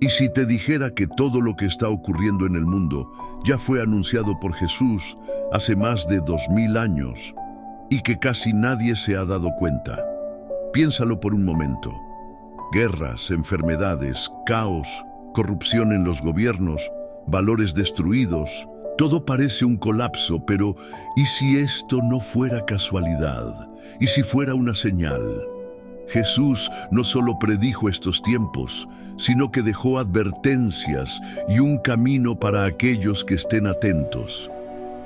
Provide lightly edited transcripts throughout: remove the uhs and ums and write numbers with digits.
Y si te dijera que todo lo que está ocurriendo en el mundo ya fue anunciado por Jesús hace más de 2000 años y que casi nadie se ha dado cuenta. Piénsalo por un momento. Guerras, enfermedades, caos, corrupción en los gobiernos, valores destruidos. Todo parece un colapso, pero ¿y si esto no fuera casualidad? ¿Y si fuera una señal? Jesús no solo predijo estos tiempos, sino que dejó advertencias y un camino para aquellos que estén atentos.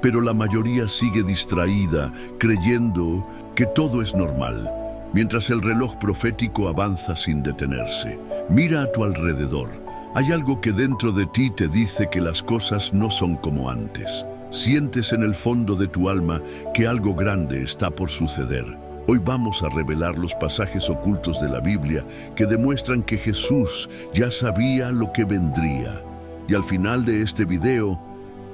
Pero la mayoría sigue distraída, creyendo que todo es normal, mientras el reloj profético avanza sin detenerse. Mira a tu alrededor. Hay algo que dentro de ti te dice que las cosas no son como antes. Sientes en el fondo de tu alma que algo grande está por suceder. Hoy vamos a revelar los pasajes ocultos de la Biblia que demuestran que Jesús ya sabía lo que vendría. Y al final de este video,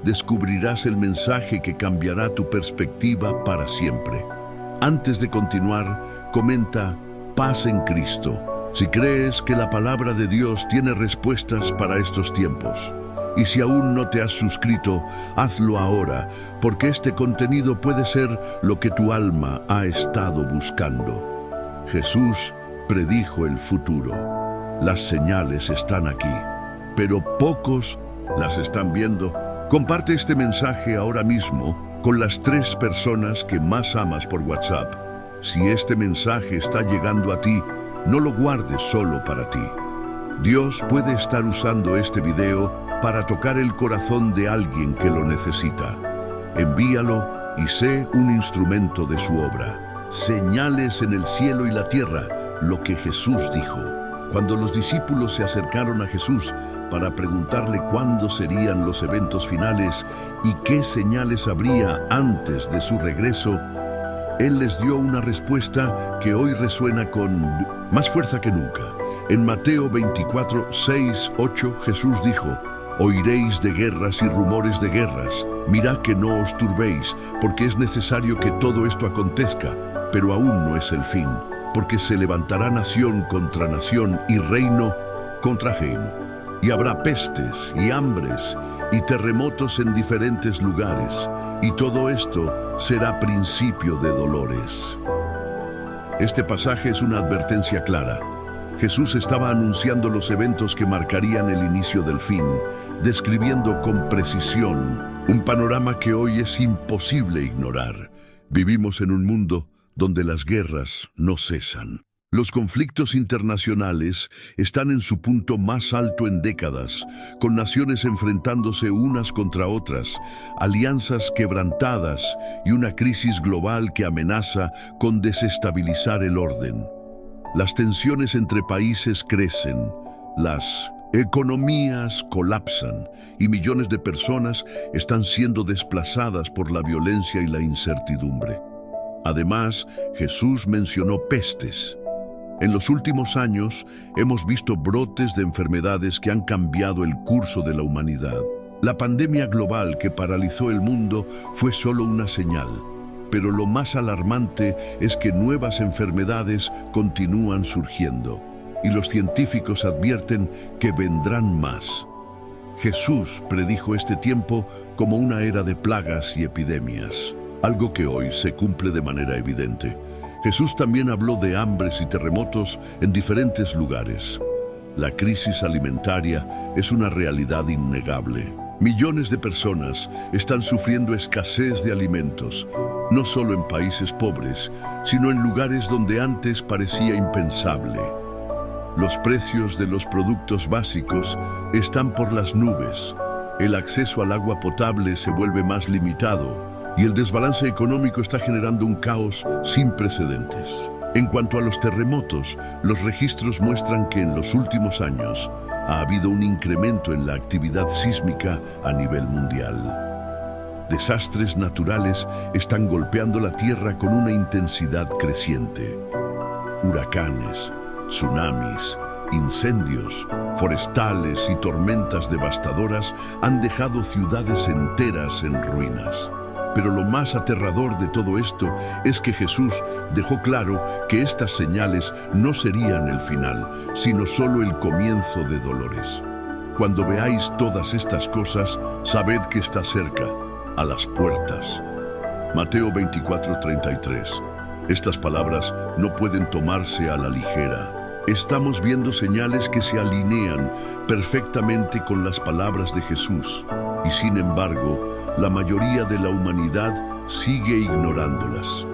descubrirás el mensaje que cambiará tu perspectiva para siempre. Antes de continuar, comenta paz en Cristo si crees que la palabra de Dios tiene respuestas para estos tiempos. Y si aún no te has suscrito, hazlo ahora, porque este contenido puede ser lo que tu alma ha estado buscando. Jesús predijo el futuro. Las señales están aquí, pero pocos las están viendo. Comparte este mensaje ahora mismo con las 3 personas que más amas por WhatsApp. Si este mensaje está llegando a ti, no lo guardes solo para ti. Dios puede estar usando este video para tocar el corazón de alguien que lo necesita. Envíalo y sé un instrumento de su obra. Señales en el cielo y la tierra, lo que Jesús dijo. Cuando los discípulos se acercaron a Jesús para preguntarle cuándo serían los eventos finales y qué señales habría antes de su regreso, Él les dio una respuesta que hoy resuena con más fuerza que nunca. En Mateo 24, 6, 8, Jesús dijo: oiréis de guerras y rumores de guerras. Mirad que no os turbéis, porque es necesario que todo esto acontezca, pero aún no es el fin, porque se levantará nación contra nación y reino contra reino. Y habrá pestes y hambres y terremotos en diferentes lugares, y todo esto será principio de dolores. Este pasaje es una advertencia clara. Jesús estaba anunciando los eventos que marcarían el inicio del fin, describiendo con precisión un panorama que hoy es imposible ignorar. Vivimos en un mundo donde las guerras no cesan. Los conflictos internacionales están en su punto más alto en décadas, con naciones enfrentándose unas contra otras, alianzas quebrantadas y una crisis global que amenaza con desestabilizar el orden. Las tensiones entre países crecen, las economías colapsan y millones de personas están siendo desplazadas por la violencia y la incertidumbre. Además, Jesús mencionó pestes. En los últimos años hemos visto brotes de enfermedades que han cambiado el curso de la humanidad. La pandemia global que paralizó el mundo fue solo una señal, pero lo más alarmante es que nuevas enfermedades continúan surgiendo, y los científicos advierten que vendrán más. Jesús predijo este tiempo como una era de plagas y epidemias, algo que hoy se cumple de manera evidente. Jesús también habló de hambres y terremotos en diferentes lugares. La crisis alimentaria es una realidad innegable. Millones de personas están sufriendo escasez de alimentos, no solo en países pobres, sino en lugares donde antes parecía impensable. Los precios de los productos básicos están por las nubes. El acceso al agua potable se vuelve más limitado, y el desbalance económico está generando un caos sin precedentes. En cuanto a los terremotos, los registros muestran que en los últimos años ha habido un incremento en la actividad sísmica a nivel mundial. Desastres naturales están golpeando la Tierra con una intensidad creciente. Huracanes, tsunamis, incendios forestales y tormentas devastadoras han dejado ciudades enteras en ruinas. Pero lo más aterrador de todo esto es que Jesús dejó claro que estas señales no serían el final, sino solo el comienzo de dolores. Cuando veáis todas estas cosas, sabed que está cerca, a las puertas. Mateo 24:33. Estas palabras no pueden tomarse a la ligera. Estamos viendo señales que se alinean perfectamente con las palabras de Jesús, y sin embargo, la mayoría de la humanidad sigue ignorándolas.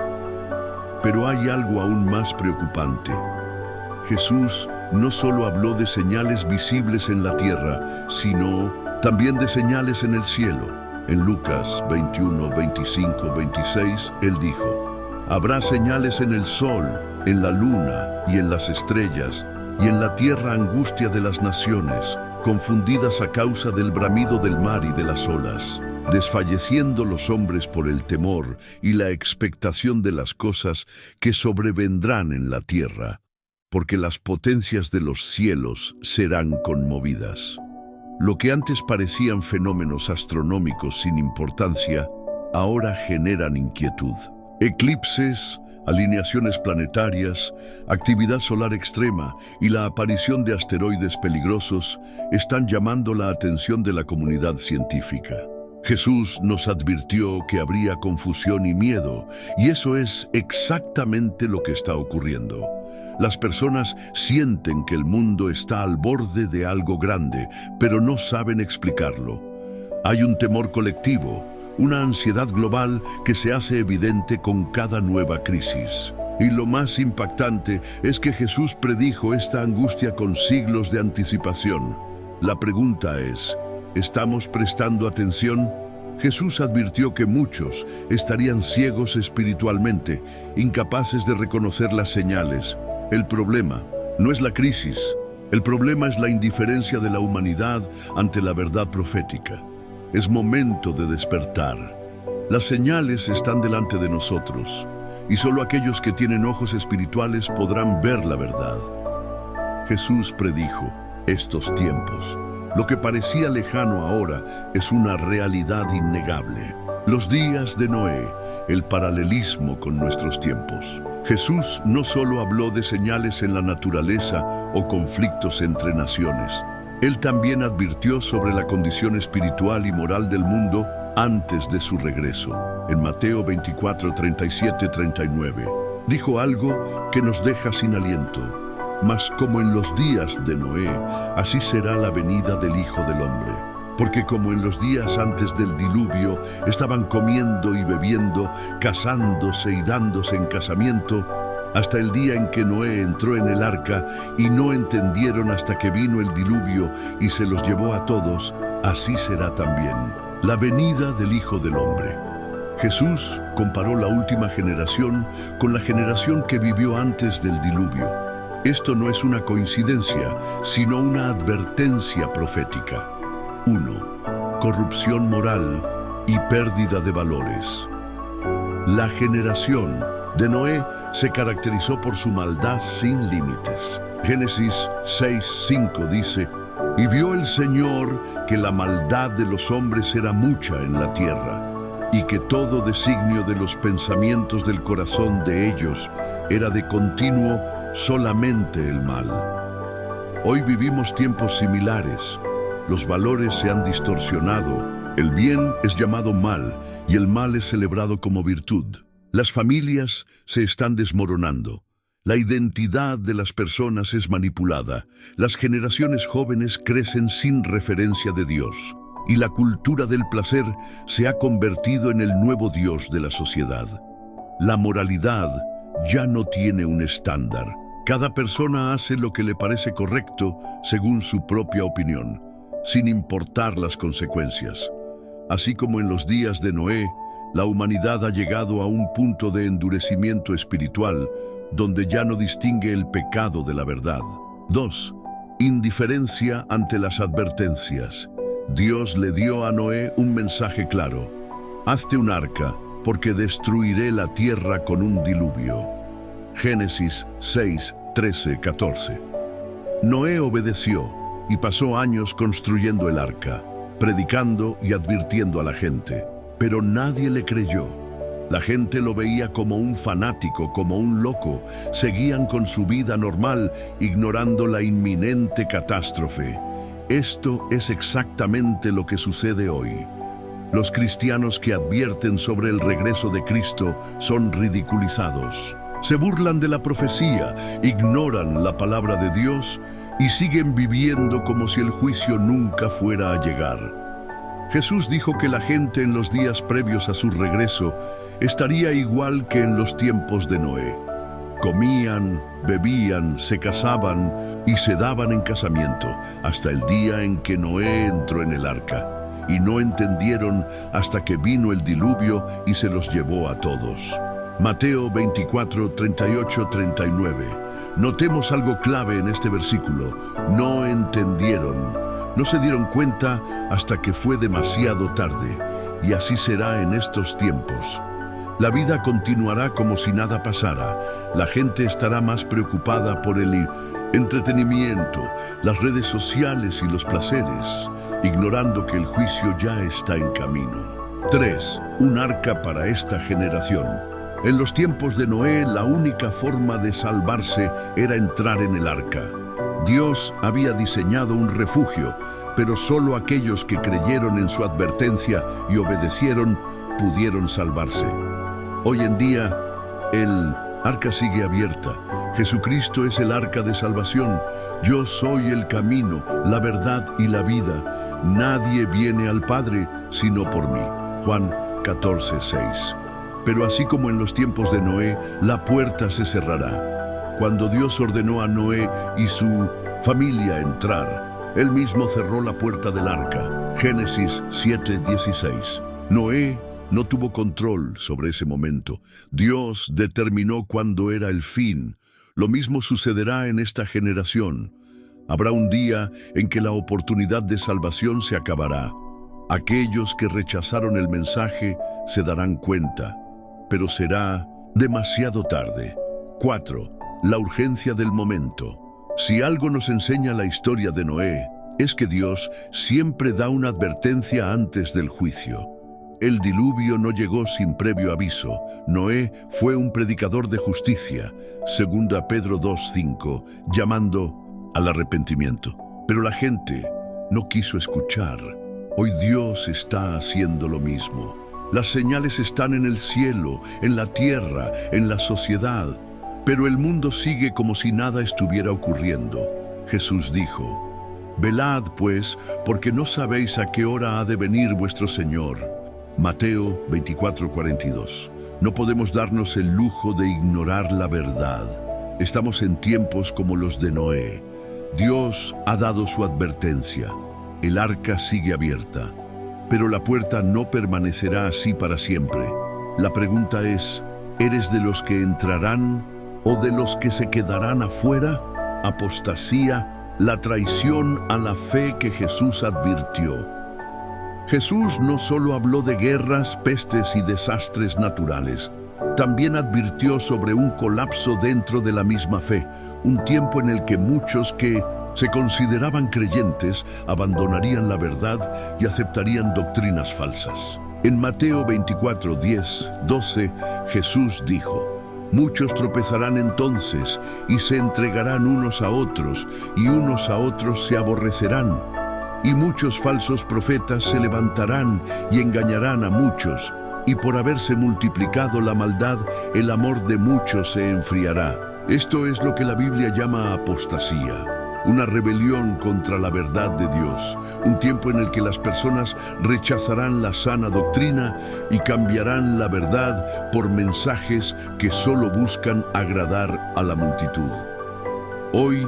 Pero hay algo aún más preocupante. Jesús no solo habló de señales visibles en la tierra, sino también de señales en el cielo. En Lucas 21, 25, 26, Él dijo: habrá señales en el sol, en la luna y en las estrellas, y en la tierra angustia de las naciones, confundidas a causa del bramido del mar y de las olas, desfalleciendo los hombres por el temor y la expectación de las cosas que sobrevendrán en la tierra, porque las potencias de los cielos serán conmovidas. Lo que antes parecían fenómenos astronómicos sin importancia, ahora generan inquietud. Eclipses, alineaciones planetarias, actividad solar extrema y la aparición de asteroides peligrosos están llamando la atención de la comunidad científica. Jesús nos advirtió que habría confusión y miedo, y eso es exactamente lo que está ocurriendo. Las personas sienten que el mundo está al borde de algo grande, pero no saben explicarlo. Hay un temor colectivo, una ansiedad global que se hace evidente con cada nueva crisis. Y lo más impactante es que Jesús predijo esta angustia con siglos de anticipación. La pregunta es, ¿estamos prestando atención? Jesús advirtió que muchos estarían ciegos espiritualmente, incapaces de reconocer las señales. El problema no es la crisis, el problema es la indiferencia de la humanidad ante la verdad profética. Es momento de despertar. Las señales están delante de nosotros, y solo aquellos que tienen ojos espirituales podrán ver la verdad. Jesús predijo estos tiempos. Lo que parecía lejano ahora es una realidad innegable. Los días de Noé, el paralelismo con nuestros tiempos. Jesús no solo habló de señales en la naturaleza o conflictos entre naciones. Él también advirtió sobre la condición espiritual y moral del mundo antes de su regreso. En Mateo 24, 37, 39, dijo algo que nos deja sin aliento. Mas como en los días de Noé, así será la venida del Hijo del Hombre. Porque como en los días antes del diluvio estaban comiendo y bebiendo, casándose y dándose en casamiento, hasta el día en que Noé entró en el arca y no entendieron hasta que vino el diluvio y se los llevó a todos, así será también la venida del Hijo del Hombre. Jesús comparó la última generación con la generación que vivió antes del diluvio. Esto no es una coincidencia, sino una advertencia profética. 1. Corrupción moral y pérdida de valores. La generación de Noé se caracterizó por su maldad sin límites. Génesis 6:5 dice: y vio el Señor que la maldad de los hombres era mucha en la tierra, y que todo designio de los pensamientos del corazón de ellos era de continuo solamente el mal. Hoy vivimos tiempos similares. Los valores se han distorsionado, el bien es llamado mal y el mal es celebrado como virtud. Las familias se están desmoronando. La identidad de las personas es manipulada. Las generaciones jóvenes crecen sin referencia de Dios. Y la cultura del placer se ha convertido en el nuevo Dios de la sociedad. La moralidad ya no tiene un estándar. Cada persona hace lo que le parece correcto según su propia opinión, sin importar las consecuencias. Así como en los días de Noé, la humanidad ha llegado a un punto de endurecimiento espiritual donde ya no distingue el pecado de la verdad. 2. Indiferencia ante las advertencias. Dios le dio a Noé un mensaje claro: hazte un arca, porque destruiré la tierra con un diluvio. Génesis 6, 13, 14. Noé obedeció y pasó años construyendo el arca, predicando y advirtiendo a la gente. pero nadie le creyó. La gente lo veía como un fanático, como un loco. Seguían con su vida normal, ignorando la inminente catástrofe. Esto es exactamente lo que sucede hoy. Los cristianos que advierten sobre el regreso de Cristo son ridiculizados. Se burlan de la profecía, ignoran la palabra de Dios y siguen viviendo como si el juicio nunca fuera a llegar. Jesús dijo que la gente en los días previos a su regreso estaría igual que en los tiempos de Noé. Comían, bebían, se casaban y se daban en casamiento hasta el día en que Noé entró en el arca. Y no entendieron hasta que vino el diluvio y se los llevó a todos. Mateo 24, 38, 39. Notemos algo clave en este versículo. No entendieron. No se dieron cuenta hasta que fue demasiado tarde. Y así será en estos tiempos. La vida continuará como si nada pasara. La gente estará más preocupada por el entretenimiento, las redes sociales y los placeres, ignorando que el juicio ya está en camino. 3. Un arca para esta generación. En los tiempos de Noé, la única forma de salvarse era entrar en el arca. Dios había diseñado un refugio, pero solo aquellos que creyeron en su advertencia y obedecieron pudieron salvarse. Hoy en día, el arca sigue abierta. Jesucristo es el arca de salvación. Yo soy el camino, la verdad y la vida. Nadie viene al Padre sino por mí. Juan 14, 6. Pero así como en los tiempos de Noé, la puerta se cerrará. Cuando Dios ordenó a Noé y su familia entrar, Él mismo cerró la puerta del arca. Génesis 7, 16. Noé no tuvo control sobre ese momento. Dios determinó cuándo era el fin. Lo mismo sucederá en esta generación. Habrá un día en que la oportunidad de salvación se acabará. Aquellos que rechazaron el mensaje se darán cuenta, pero será demasiado tarde. 4. La urgencia del momento. Si algo nos enseña la historia de Noé, es que Dios siempre da una advertencia antes del juicio. El diluvio no llegó sin previo aviso. Noé fue un predicador de justicia, 2 Pedro 2:5, llamando al arrepentimiento. Pero la gente no quiso escuchar. Hoy Dios está haciendo lo mismo. Las señales están en el cielo, en la tierra, en la sociedad, pero el mundo sigue como si nada estuviera ocurriendo. Jesús dijo: velad, pues, porque no sabéis a qué hora ha de venir vuestro Señor. Mateo 24:42. No podemos darnos el lujo de ignorar la verdad. Estamos en tiempos como los de Noé. Dios ha dado su advertencia. El arca sigue abierta, pero la puerta no permanecerá así para siempre. La pregunta es, ¿eres de los que entrarán o de los que se quedarán afuera? Apostasía, la traición a la fe que Jesús advirtió. Jesús no solo habló de guerras, pestes y desastres naturales, también advirtió sobre un colapso dentro de la misma fe, un tiempo en el que muchos que se consideraban creyentes abandonarían la verdad y aceptarían doctrinas falsas. En Mateo 24, 10, 12, Jesús dijo: muchos tropezarán entonces y se entregarán unos a otros, y unos a otros se aborrecerán. Y muchos falsos profetas se levantarán y engañarán a muchos, y por haberse multiplicado la maldad, el amor de muchos se enfriará. Esto es lo que la Biblia llama apostasía, una rebelión contra la verdad de Dios, un tiempo en el que las personas rechazarán la sana doctrina y cambiarán la verdad por mensajes que solo buscan agradar a la multitud. Hoy,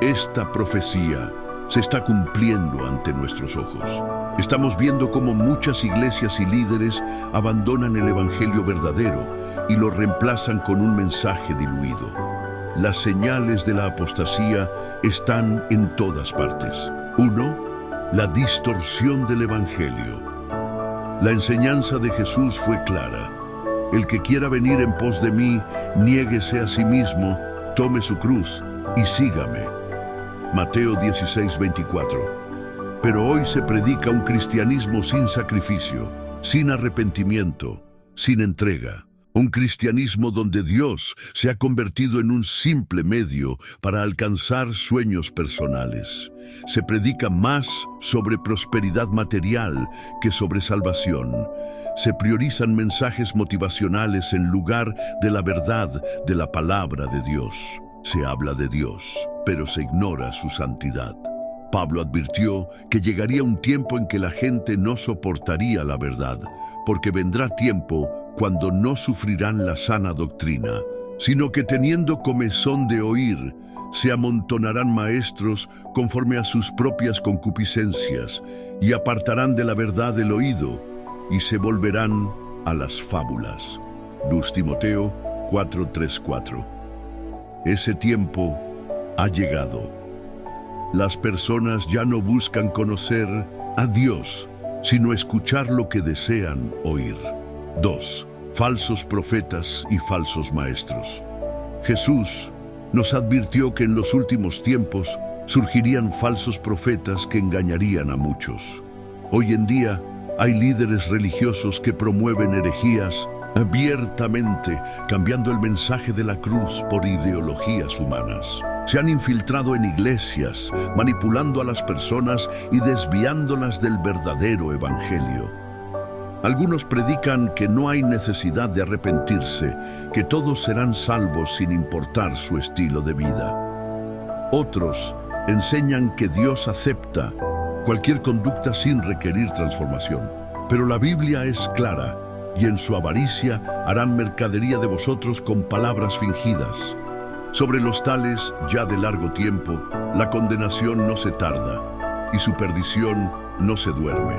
esta profecía se está cumpliendo ante nuestros ojos. Estamos viendo cómo muchas iglesias y líderes abandonan el evangelio verdadero y lo reemplazan con un mensaje diluido. Las señales de la apostasía están en todas partes. 1. La distorsión del evangelio. La enseñanza de Jesús fue clara. El que quiera venir en pos de mí, niéguese a sí mismo, tome su cruz y sígame. Mateo 16:24. Pero hoy se predica un cristianismo sin sacrificio, sin arrepentimiento, sin entrega. Un cristianismo donde Dios se ha convertido en un simple medio para alcanzar sueños personales. Se predica más sobre prosperidad material que sobre salvación. Se priorizan mensajes motivacionales en lugar de la verdad de la palabra de Dios. Se habla de Dios, pero se ignora su santidad. Pablo advirtió que llegaría un tiempo en que la gente no soportaría la verdad, porque vendrá tiempo cuando no sufrirán la sana doctrina, sino que teniendo comezón de oír, se amontonarán maestros conforme a sus propias concupiscencias, y apartarán de la verdad el oído, y se volverán a las fábulas. 2 Timoteo 4:3-4. Ese tiempo ha llegado. Las personas ya no buscan conocer a Dios, sino escuchar lo que desean oír. 2. Falsos profetas y falsos maestros. Jesús nos advirtió que en los últimos tiempos surgirían falsos profetas que engañarían a muchos. Hoy en día hay líderes religiosos que promueven herejías abiertamente, cambiando el mensaje de la cruz por ideologías humanas. Se han infiltrado en iglesias, manipulando a las personas y desviándolas del verdadero evangelio. Algunos predican que no hay necesidad de arrepentirse, que todos serán salvos sin importar su estilo de vida. Otros enseñan que Dios acepta cualquier conducta sin requerir transformación. Pero la Biblia es clara, y en su avaricia harán mercadería de vosotros con palabras fingidas. Sobre los tales, ya de largo tiempo, la condenación no se tarda, y su perdición no se duerme.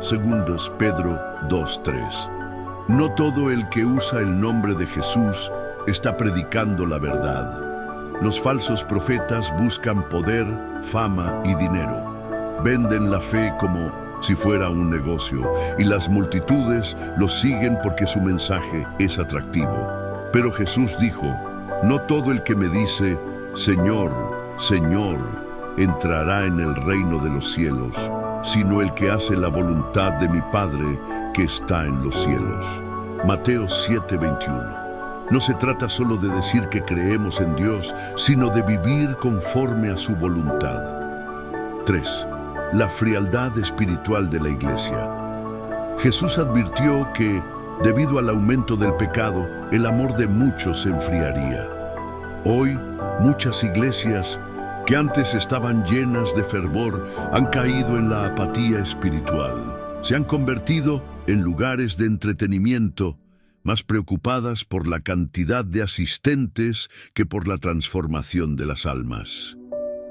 2 Pedro 2:3. No todo el que usa el nombre de Jesús está predicando la verdad. Los falsos profetas buscan poder, fama y dinero. Venden la fe como si fuera un negocio, y las multitudes los siguen porque su mensaje es atractivo. Pero Jesús dijo: no todo el que me dice, Señor, Señor, entrará en el reino de los cielos, sino el que hace la voluntad de mi Padre que está en los cielos. Mateo 7:21. No se trata solo de decir que creemos en Dios, sino de vivir conforme a su voluntad. 3. La frialdad espiritual de la iglesia. Jesús advirtió que, debido al aumento del pecado, el amor de muchos se enfriaría. Hoy, muchas iglesias que antes estaban llenas de fervor han caído en la apatía espiritual. Se han convertido en lugares de entretenimiento, más preocupadas por la cantidad de asistentes que por la transformación de las almas.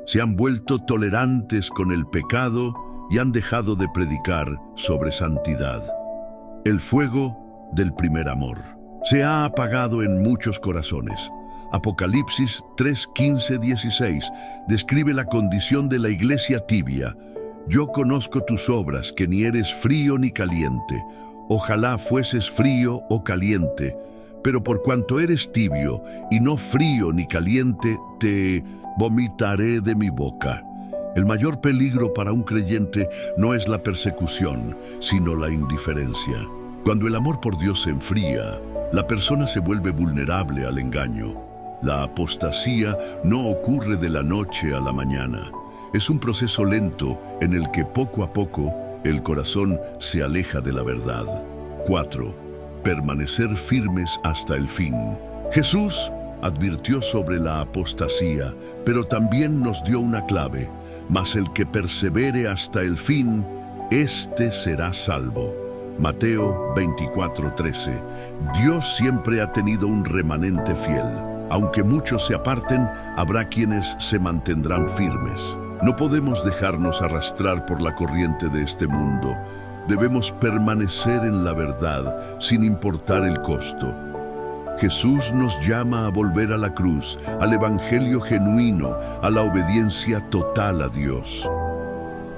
Se han vuelto tolerantes con el pecado y han dejado de predicar sobre santidad. El fuego del primer amor se ha apagado en muchos corazones. Apocalipsis 3:15-16 describe la condición de la iglesia tibia. Yo conozco tus obras, que ni eres frío ni caliente. Ojalá fueses frío o caliente, pero por cuanto eres tibio y no frío ni caliente, te vomitaré de mi boca. El mayor peligro para un creyente no es la persecución, sino la indiferencia. Cuando el amor por Dios se enfría, la persona se vuelve vulnerable al engaño. La apostasía no ocurre de la noche a la mañana. Es un proceso lento en el que poco a poco el corazón se aleja de la verdad. 4. Permanecer firmes hasta el fin. Jesús advirtió sobre la apostasía, pero también nos dio una clave: mas el que persevere hasta el fin, éste será salvo. Mateo 24:13. Dios siempre ha tenido un remanente fiel. Aunque muchos se aparten, habrá quienes se mantendrán firmes. No podemos dejarnos arrastrar por la corriente de este mundo. Debemos permanecer en la verdad, sin importar el costo. Jesús nos llama a volver a la cruz, al evangelio genuino, a la obediencia total a Dios.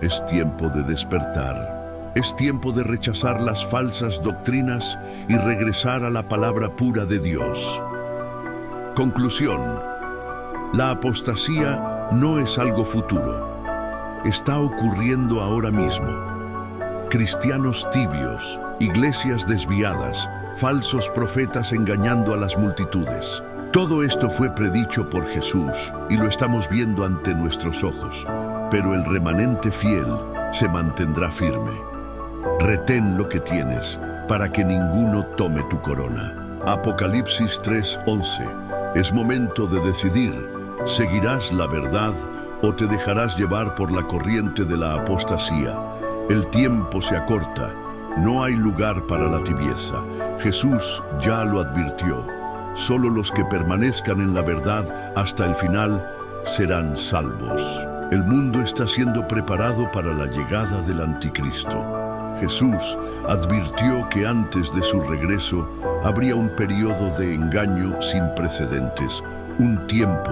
Es tiempo de despertar. Es tiempo de rechazar las falsas doctrinas y regresar a la palabra pura de Dios. Conclusión: la apostasía no es algo futuro. Está ocurriendo ahora mismo. cristianos tibios, iglesias desviadas, falsos profetas engañando a las multitudes. Todo esto fue predicho por Jesús y lo estamos viendo ante nuestros ojos, pero el remanente fiel se mantendrá firme. Retén lo que tienes para que ninguno tome tu corona. Apocalipsis 3:11. Es momento de decidir, ¿seguirás la verdad o te dejarás llevar por la corriente de la apostasía? El tiempo se acorta, no hay lugar para la tibieza. Jesús ya lo advirtió. Solo los que permanezcan en la verdad hasta el final serán salvos. El mundo está siendo preparado para la llegada del anticristo. Jesús advirtió que antes de su regreso habría un periodo de engaño sin precedentes, un tiempo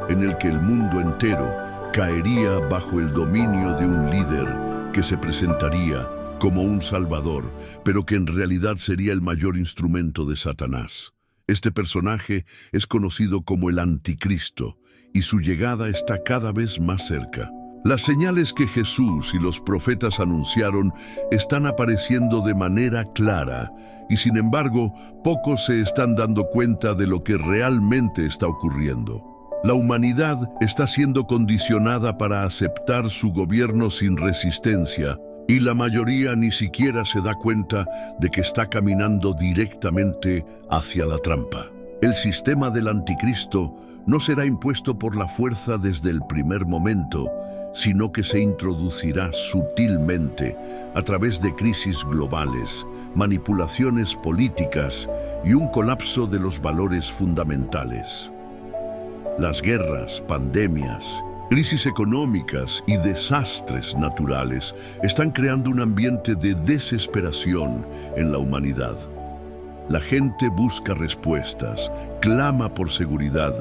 en el que el mundo entero caería bajo el dominio de un líder que se presentaría como un salvador, pero que en realidad sería el mayor instrumento de Satanás. Este personaje es conocido como el Anticristo y su llegada está cada vez más cerca. Las señales que Jesús y los profetas anunciaron están apareciendo de manera clara y sin embargo pocos se están dando cuenta de lo que realmente está ocurriendo. La humanidad está siendo condicionada para aceptar su gobierno sin resistencia y la mayoría ni siquiera se da cuenta de que está caminando directamente hacia la trampa. El sistema del anticristo no será impuesto por la fuerza desde el primer momento, sino que se introducirá sutilmente a través de crisis globales, manipulaciones políticas y un colapso de los valores fundamentales. Las guerras, pandemias, crisis económicas y desastres naturales están creando un ambiente de desesperación en la humanidad. La gente busca respuestas, clama por seguridad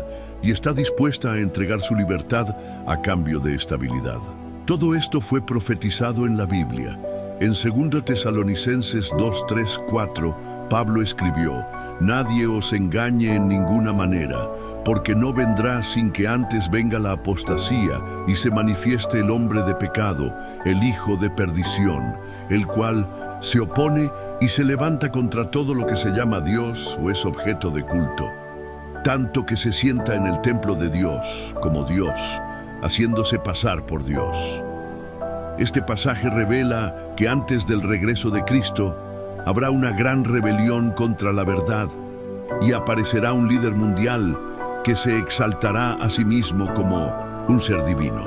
y está dispuesta a entregar su libertad a cambio de estabilidad. Todo esto fue profetizado en la Biblia. En 2 Tesalonicenses 2:3-4, Pablo escribió: «Nadie os engañe en ninguna manera, porque no vendrá sin que antes venga la apostasía y se manifieste el hombre de pecado, el hijo de perdición, el cual se opone y se levanta contra todo lo que se llama Dios o es objeto de culto, tanto que se sienta en el templo de Dios como Dios, haciéndose pasar por Dios». Este pasaje revela que antes del regreso de Cristo habrá una gran rebelión contra la verdad y aparecerá un líder mundial que se exaltará a sí mismo como un ser divino.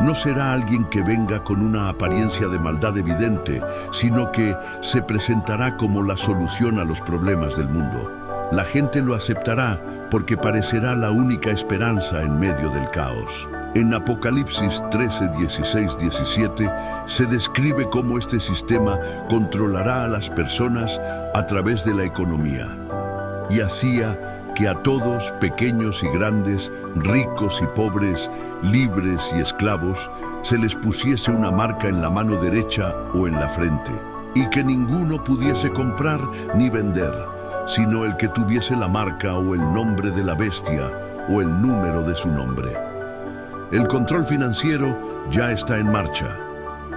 No será alguien que venga con una apariencia de maldad evidente, sino que se presentará como la solución a los problemas del mundo. La gente lo aceptará porque parecerá la única esperanza en medio del caos. En Apocalipsis 13, 16, 17 se describe cómo este sistema controlará a las personas a través de la economía y hacía que a todos, pequeños y grandes, ricos y pobres, libres y esclavos, se les pusiese una marca en la mano derecha o en la frente, y que ninguno pudiese comprar ni vender, sino el que tuviese la marca o el nombre de la bestia o el número de su nombre. El control financiero ya está en marcha.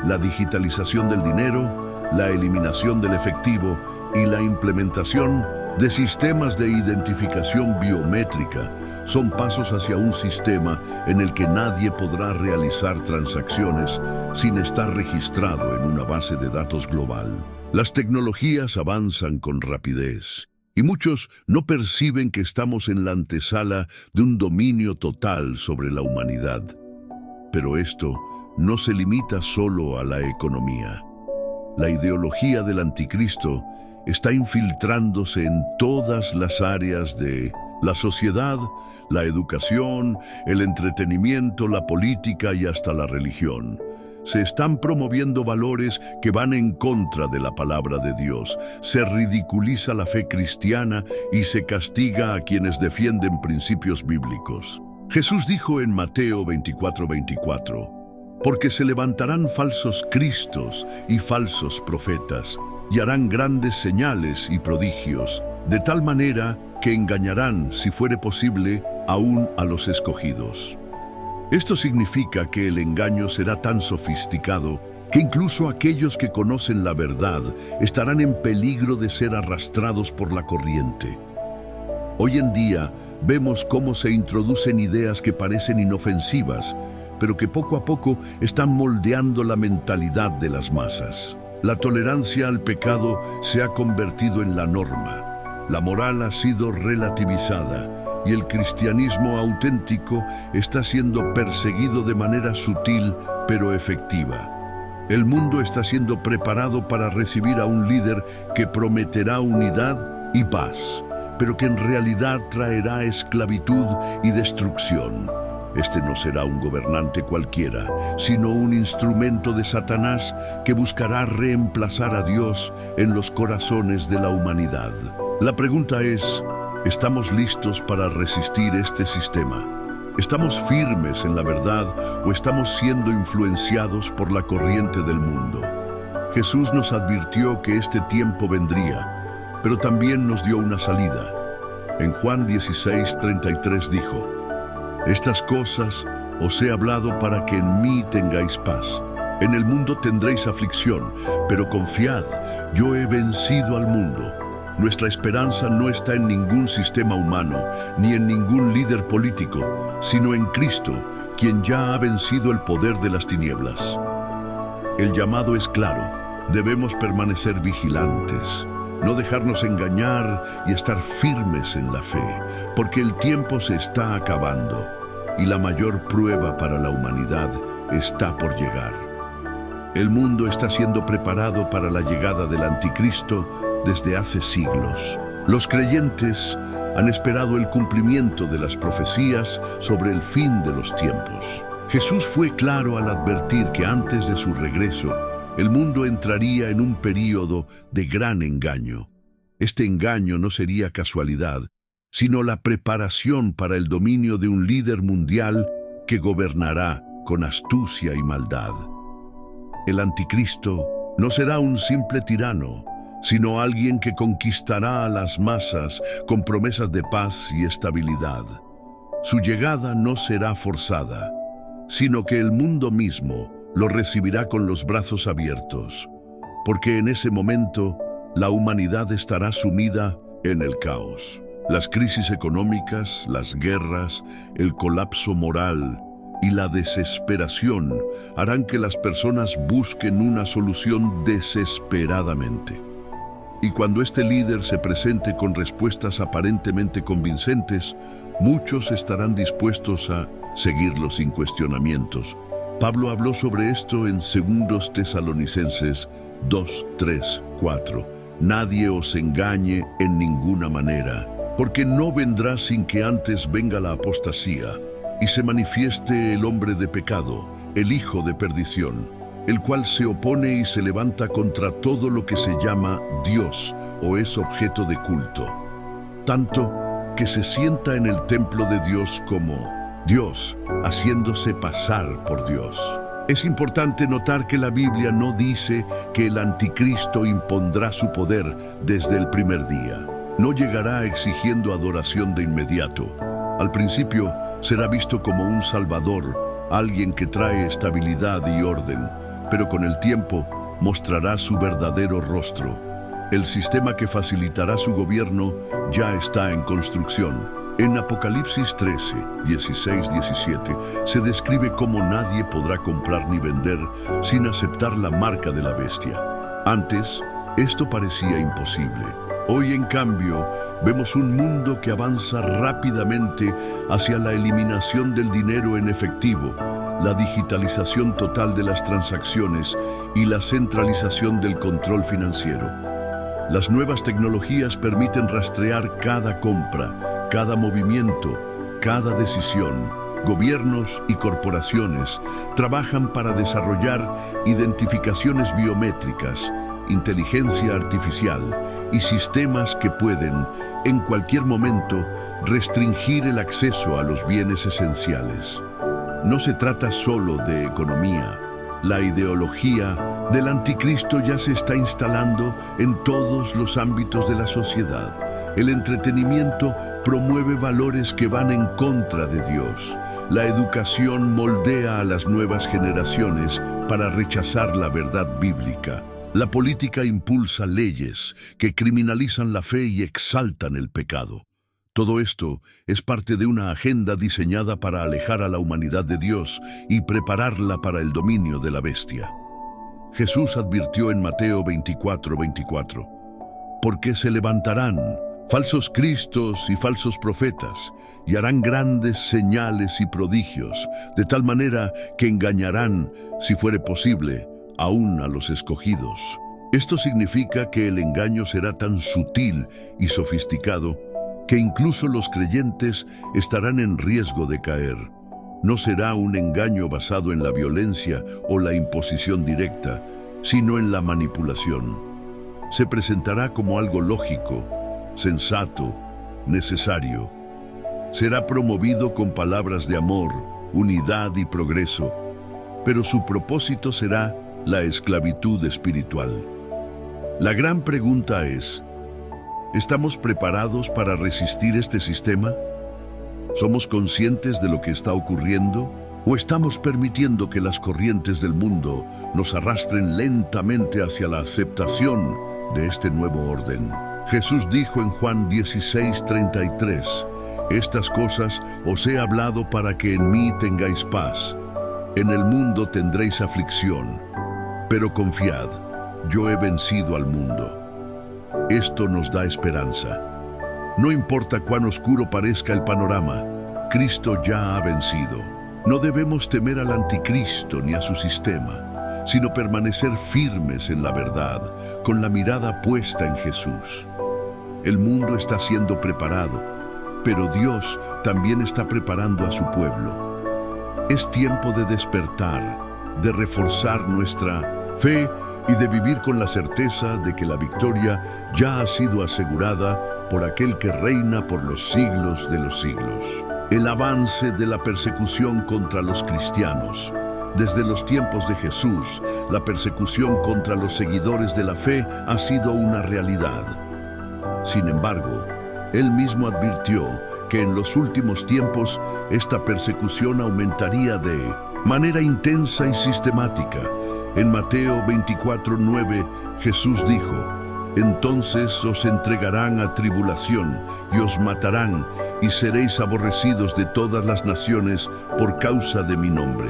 La digitalización del dinero, la eliminación del efectivo y la implementación de sistemas de identificación biométrica son pasos hacia un sistema en el que nadie podrá realizar transacciones sin estar registrado en una base de datos global. Las tecnologías avanzan con rapidez y muchos no perciben que estamos en la antesala de un dominio total sobre la humanidad. Pero esto no se limita solo a la economía. La ideología del anticristo está infiltrándose en todas las áreas de la sociedad, la educación, el entretenimiento, la política y hasta la religión. Se están promoviendo valores que van en contra de la palabra de Dios. Se ridiculiza la fe cristiana y se castiga a quienes defienden principios bíblicos. Jesús dijo en Mateo 24:24, «Porque se levantarán falsos cristos y falsos profetas, y harán grandes señales y prodigios, de tal manera que engañarán, si fuere posible, aún a los escogidos». Esto significa que el engaño será tan sofisticado que incluso aquellos que conocen la verdad estarán en peligro de ser arrastrados por la corriente. Hoy en día vemos cómo se introducen ideas que parecen inofensivas, pero que poco a poco están moldeando la mentalidad de las masas. La tolerancia al pecado se ha convertido en la norma. La moral ha sido relativizada y el cristianismo auténtico está siendo perseguido de manera sutil pero efectiva. El mundo está siendo preparado para recibir a un líder que prometerá unidad y paz, pero que en realidad traerá esclavitud y destrucción. Este no será un gobernante cualquiera, sino un instrumento de Satanás que buscará reemplazar a Dios en los corazones de la humanidad. La pregunta es, ¿estamos listos para resistir este sistema? ¿Estamos firmes en la verdad o estamos siendo influenciados por la corriente del mundo? Jesús nos advirtió que este tiempo vendría, pero también nos dio una salida. En Juan 16:33 dijo: «Estas cosas os he hablado para que en mí tengáis paz. En el mundo tendréis aflicción, pero confiad, yo he vencido al mundo». Nuestra esperanza no está en ningún sistema humano, ni en ningún líder político, sino en Cristo, quien ya ha vencido el poder de las tinieblas. El llamado es claro: debemos permanecer vigilantes, no dejarnos engañar y estar firmes en la fe, porque el tiempo se está acabando y la mayor prueba para la humanidad está por llegar. El mundo está siendo preparado para la llegada del anticristo desde hace siglos. Los creyentes han esperado el cumplimiento de las profecías sobre el fin de los tiempos. Jesús fue claro al advertir que antes de su regreso, el mundo entraría en un período de gran engaño. Este engaño no sería casualidad, sino la preparación para el dominio de un líder mundial que gobernará con astucia y maldad. El anticristo no será un simple tirano, sino alguien que conquistará a las masas con promesas de paz y estabilidad. Su llegada no será forzada, sino que el mundo mismo lo recibirá con los brazos abiertos, porque en ese momento la humanidad estará sumida en el caos. Las crisis económicas, las guerras, el colapso moral y la desesperación harán que las personas busquen una solución desesperadamente. Y cuando este líder se presente con respuestas aparentemente convincentes, muchos estarán dispuestos a seguirlo sin cuestionamientos. Pablo habló sobre esto en 2 Tesalonicenses 2, 3, 4. Nadie os engañe en ninguna manera, porque no vendrá sin que antes venga la apostasía y se manifieste el hombre de pecado, el hijo de perdición, el cual se opone y se levanta contra todo lo que se llama Dios o es objeto de culto, tanto que se sienta en el templo de Dios como Dios, haciéndose pasar por Dios. Es importante notar que la Biblia no dice que el anticristo impondrá su poder desde el primer día. No llegará exigiendo adoración de inmediato. Al principio será visto como un salvador, alguien que trae estabilidad y orden, pero con el tiempo mostrará su verdadero rostro. El sistema que facilitará su gobierno ya está en construcción. En Apocalipsis 13, 16, 17, se describe cómo nadie podrá comprar ni vender sin aceptar la marca de la bestia. Antes, esto parecía imposible. Hoy, en cambio, vemos un mundo que avanza rápidamente hacia la eliminación del dinero en efectivo, la digitalización total de las transacciones y la centralización del control financiero. Las nuevas tecnologías permiten rastrear cada compra, cada movimiento, cada decisión. Gobiernos y corporaciones trabajan para desarrollar identificaciones biométricas, inteligencia artificial y sistemas que pueden, en cualquier momento, restringir el acceso a los bienes esenciales. No se trata solo de economía. La ideología del anticristo ya se está instalando en todos los ámbitos de la sociedad. El entretenimiento promueve valores que van en contra de Dios. La educación moldea a las nuevas generaciones para rechazar la verdad bíblica. La política impulsa leyes que criminalizan la fe y exaltan el pecado. Todo esto es parte de una agenda diseñada para alejar a la humanidad de Dios y prepararla para el dominio de la bestia. Jesús advirtió en Mateo 24:24, porque se levantarán falsos cristos y falsos profetas, y harán grandes señales y prodigios, de tal manera que engañarán, si fuere posible, aún a los escogidos. Esto significa que el engaño será tan sutil y sofisticado que incluso los creyentes estarán en riesgo de caer. No será un engaño basado en la violencia o la imposición directa, sino en la manipulación. Se presentará como algo lógico, sensato, necesario. Será promovido con palabras de amor, unidad y progreso, pero su propósito será la esclavitud espiritual. La gran pregunta es, ¿estamos preparados para resistir este sistema? ¿Somos conscientes de lo que está ocurriendo? ¿O estamos permitiendo que las corrientes del mundo nos arrastren lentamente hacia la aceptación de este nuevo orden? Jesús dijo en Juan 16:33, estas cosas os he hablado para que en mí tengáis paz. En el mundo tendréis aflicción, pero confiad, yo he vencido al mundo. Esto nos da esperanza. No importa cuán oscuro parezca el panorama, Cristo ya ha vencido. No debemos temer al anticristo ni a su sistema, sino permanecer firmes en la verdad, con la mirada puesta en Jesús. El mundo está siendo preparado, pero Dios también está preparando a su pueblo. Es tiempo de despertar, de reforzar nuestra fe y de vivir con la certeza de que la victoria ya ha sido asegurada por aquel que reina por los siglos de los siglos. El avance de la persecución contra los cristianos. Desde los tiempos de Jesús, la persecución contra los seguidores de la fe ha sido una realidad. Sin embargo, él mismo advirtió que en los últimos tiempos esta persecución aumentaría de manera intensa y sistemática. En Mateo 24:9, Jesús dijo, entonces os entregarán a tribulación y os matarán y seréis aborrecidos de todas las naciones por causa de mi nombre.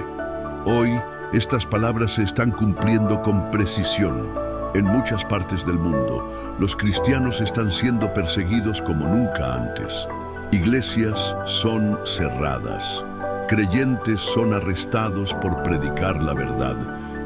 Hoy, estas palabras se están cumpliendo con precisión. En muchas partes del mundo, los cristianos están siendo perseguidos como nunca antes. Iglesias son cerradas. Creyentes son arrestados por predicar la verdad.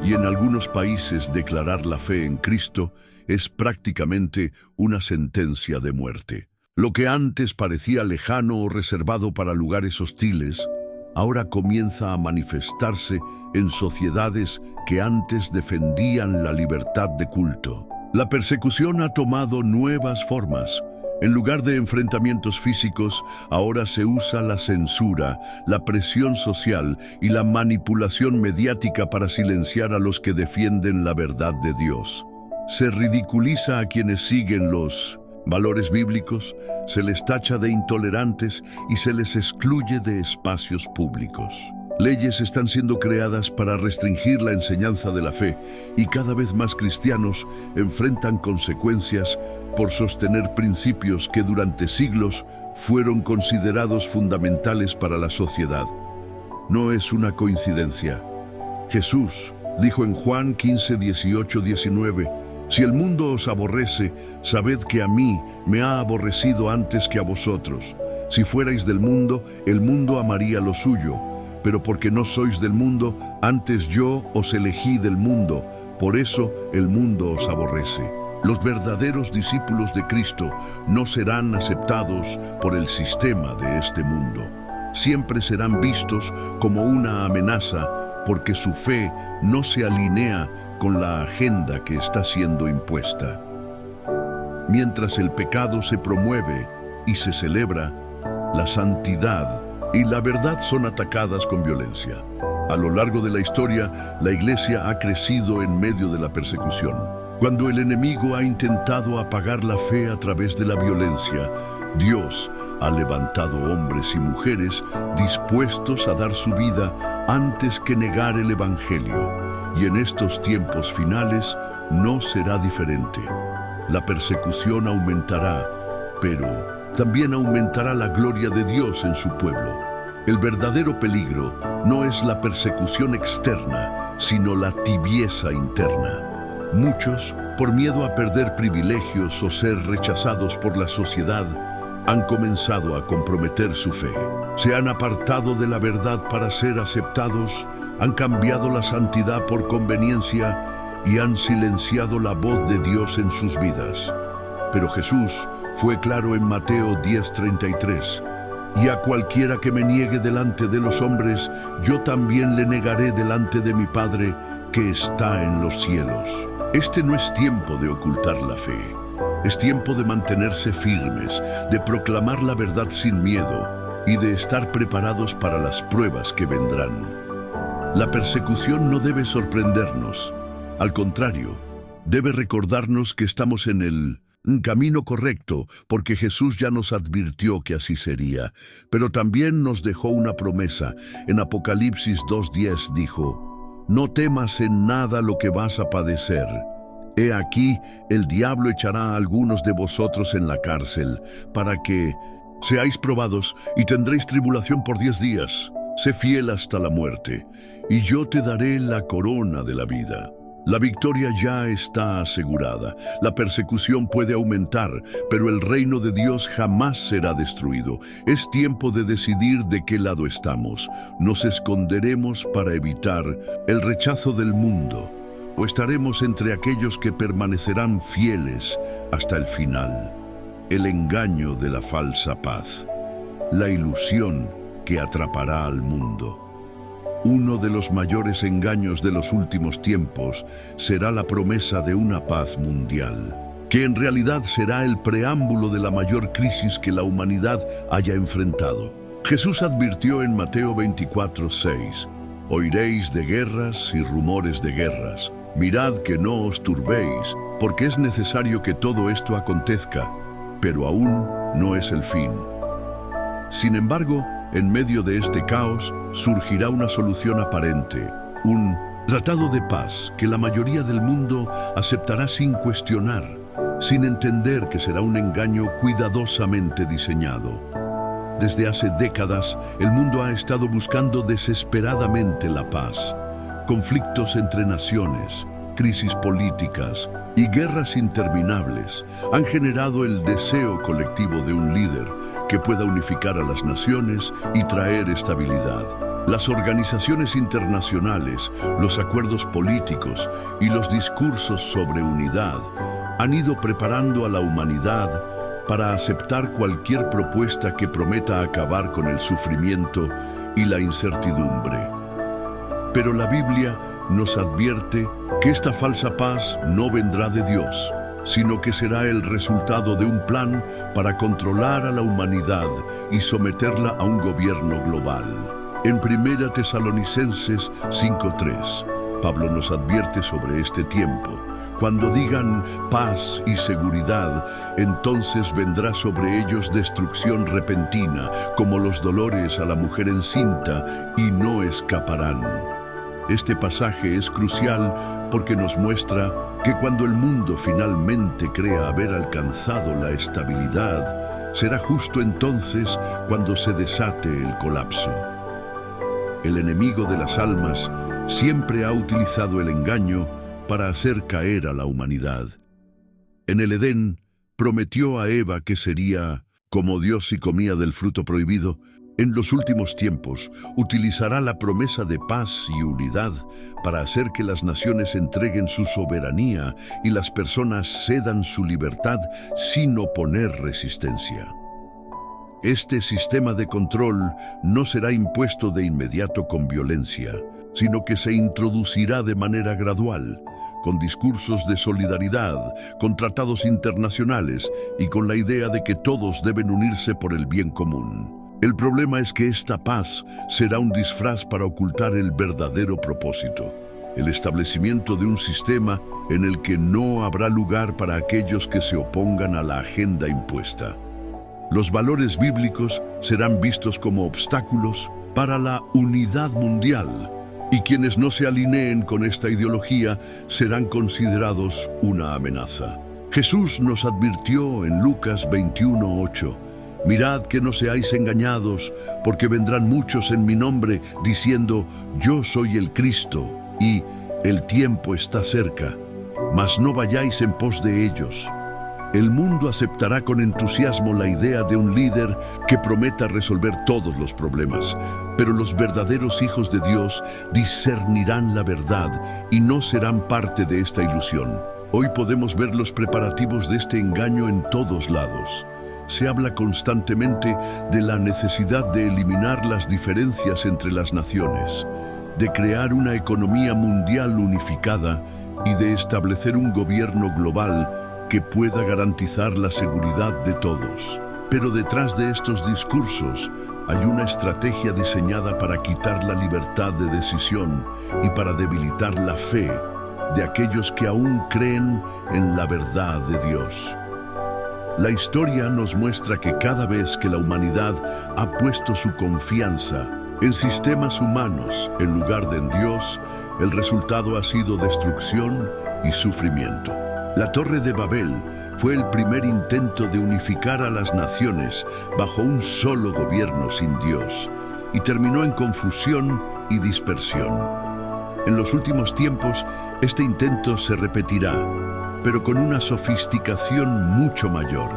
Y en algunos países declarar la fe en Cristo es prácticamente una sentencia de muerte. Lo que antes parecía lejano o reservado para lugares hostiles, ahora comienza a manifestarse en sociedades que antes defendían la libertad de culto. La persecución ha tomado nuevas formas. En lugar de enfrentamientos físicos, ahora se usa la censura, la presión social y la manipulación mediática para silenciar a los que defienden la verdad de Dios. Se ridiculiza a quienes siguen los valores bíblicos, se les tacha de intolerantes y se les excluye de espacios públicos. Leyes están siendo creadas para restringir la enseñanza de la fe y cada vez más cristianos enfrentan consecuencias por sostener principios que durante siglos fueron considerados fundamentales para la sociedad. No es una coincidencia. Jesús dijo en Juan 15:18-19, si el mundo os aborrece, sabed que a mí me ha aborrecido antes que a vosotros. Si fuerais del mundo, el mundo amaría lo suyo. Pero porque no sois del mundo, antes yo os elegí del mundo, por eso el mundo os aborrece. Los verdaderos discípulos de Cristo no serán aceptados por el sistema de este mundo. Siempre serán vistos como una amenaza porque su fe no se alinea con la agenda que está siendo impuesta. Mientras el pecado se promueve y se celebra, la santidad y la verdad son atacadas con violencia. A lo largo de la historia, la Iglesia ha crecido en medio de la persecución. Cuando el enemigo ha intentado apagar la fe a través de la violencia, Dios ha levantado hombres y mujeres dispuestos a dar su vida antes que negar el Evangelio. Y en estos tiempos finales no será diferente. La persecución aumentará, pero también aumentará la gloria de Dios en su pueblo. El verdadero peligro no es la persecución externa, sino la tibieza interna. Muchos, por miedo a perder privilegios o ser rechazados por la sociedad, han comenzado a comprometer su fe. Se han apartado de la verdad para ser aceptados, han cambiado la santidad por conveniencia y han silenciado la voz de Dios en sus vidas. Pero Jesús fue claro en Mateo 10:33. Y a cualquiera que me niegue delante de los hombres, yo también le negaré delante de mi Padre que está en los cielos. Este no es tiempo de ocultar la fe. Es tiempo de mantenerse firmes, de proclamar la verdad sin miedo y de estar preparados para las pruebas que vendrán. La persecución no debe sorprendernos. Al contrario, debe recordarnos que estamos en el camino correcto, porque Jesús ya nos advirtió que así sería, pero también nos dejó una promesa. En Apocalipsis 2:10 dijo: no temas en nada lo que vas a padecer. He aquí, el diablo echará a algunos de vosotros en la cárcel, para que seáis probados y tendréis tribulación por 10 días. Sé fiel hasta la muerte, y yo te daré la corona de la vida. La victoria ya está asegurada. La persecución puede aumentar, pero el reino de Dios jamás será destruido. Es tiempo de decidir de qué lado estamos. ¿Nos esconderemos para evitar el rechazo del mundo, o estaremos entre aquellos que permanecerán fieles hasta el final? El engaño de la falsa paz, la ilusión que atrapará al mundo. Uno de los mayores engaños de los últimos tiempos será la promesa de una paz mundial, que en realidad será el preámbulo de la mayor crisis que la humanidad haya enfrentado. Jesús advirtió en Mateo 24:6: oiréis de guerras y rumores de guerras. Mirad que no os turbéis, porque es necesario que todo esto acontezca, pero aún no es el fin. Sin embargo, en medio de este caos surgirá una solución aparente, un tratado de paz que la mayoría del mundo aceptará sin cuestionar, sin entender que será un engaño cuidadosamente diseñado. Desde hace décadas, el mundo ha estado buscando desesperadamente la paz. Conflictos entre naciones, crisis políticas y guerras interminables han generado el deseo colectivo de un líder que pueda unificar a las naciones y traer estabilidad. Las organizaciones internacionales, los acuerdos políticos y los discursos sobre unidad han ido preparando a la humanidad para aceptar cualquier propuesta que prometa acabar con el sufrimiento y la incertidumbre. Pero la Biblia nos advierte que esta falsa paz no vendrá de Dios, sino que será el resultado de un plan para controlar a la humanidad y someterla a un gobierno global. En 1 Tesalonicenses 5:3, Pablo nos advierte sobre este tiempo. Cuando digan paz y seguridad, entonces vendrá sobre ellos destrucción repentina, como los dolores a la mujer encinta, y no escaparán. Este pasaje es crucial porque nos muestra que cuando el mundo finalmente crea haber alcanzado la estabilidad, será justo entonces cuando se desate el colapso. El enemigo de las almas siempre ha utilizado el engaño para hacer caer a la humanidad. En el Edén, prometió a Eva que sería como Dios si comía del fruto prohibido. En los últimos tiempos, utilizará la promesa de paz y unidad para hacer que las naciones entreguen su soberanía y las personas cedan su libertad sin oponer resistencia. Este sistema de control no será impuesto de inmediato con violencia, sino que se introducirá de manera gradual, con discursos de solidaridad, con tratados internacionales y con la idea de que todos deben unirse por el bien común. El problema es que esta paz será un disfraz para ocultar el verdadero propósito. el establecimiento de un sistema en el que no habrá lugar para aquellos que se opongan a la agenda impuesta. Los valores bíblicos serán vistos como obstáculos para la unidad mundial, y quienes no se alineen con esta ideología serán considerados una amenaza. Jesús nos advirtió en Lucas 21:8: «Mirad que no seáis engañados, porque vendrán muchos en mi nombre, diciendo, yo soy el Cristo, y el tiempo está cerca. Mas no vayáis en pos de ellos». El mundo aceptará con entusiasmo la idea de un líder que prometa resolver todos los problemas, pero los verdaderos hijos de Dios discernirán la verdad y no serán parte de esta ilusión. Hoy podemos ver los preparativos de este engaño en todos lados. Se habla constantemente de la necesidad de eliminar las diferencias entre las naciones, de crear una economía mundial unificada y de establecer un gobierno global que pueda garantizar la seguridad de todos. Pero detrás de estos discursos hay una estrategia diseñada para quitar la libertad de decisión y para debilitar la fe de aquellos que aún creen en la verdad de Dios. La historia nos muestra que cada vez que la humanidad ha puesto su confianza en sistemas humanos en lugar de en Dios, el resultado ha sido destrucción y sufrimiento. La Torre de Babel fue el primer intento de unificar a las naciones bajo un solo gobierno sin Dios, y terminó en confusión y dispersión. En los últimos tiempos, este intento se repetirá, pero con una sofisticación mucho mayor.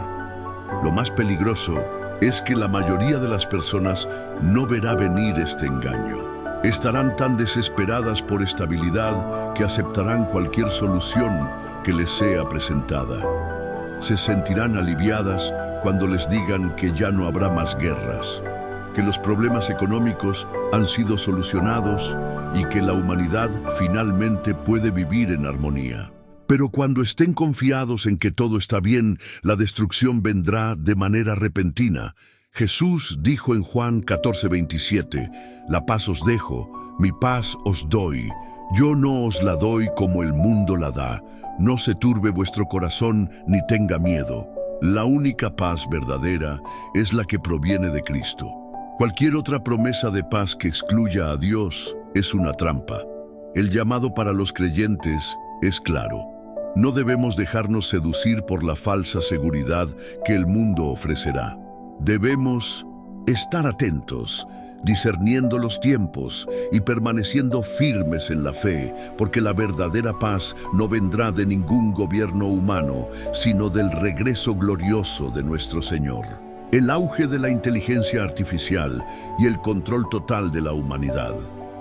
Lo más peligroso es que la mayoría de las personas no verá venir este engaño. Estarán tan desesperadas por estabilidad que aceptarán cualquier solución que les sea presentada. Se sentirán aliviadas cuando les digan que ya no habrá más guerras, que los problemas económicos han sido solucionados y que la humanidad finalmente puede vivir en armonía. Pero cuando estén confiados en que todo está bien, la destrucción vendrá de manera repentina. Jesús dijo en Juan 14:27, «La paz os dejo, mi paz os doy. Yo no os la doy como el mundo la da. No se turbe vuestro corazón ni tenga miedo». La única paz verdadera es la que proviene de Cristo. Cualquier otra promesa de paz que excluya a Dios es una trampa. El llamado para los creyentes es claro. No debemos dejarnos seducir por la falsa seguridad que el mundo ofrecerá. Debemos estar atentos, discerniendo los tiempos y permaneciendo firmes en la fe, porque la verdadera paz no vendrá de ningún gobierno humano, sino del regreso glorioso de nuestro Señor. El auge de la inteligencia artificial y el control total de la humanidad.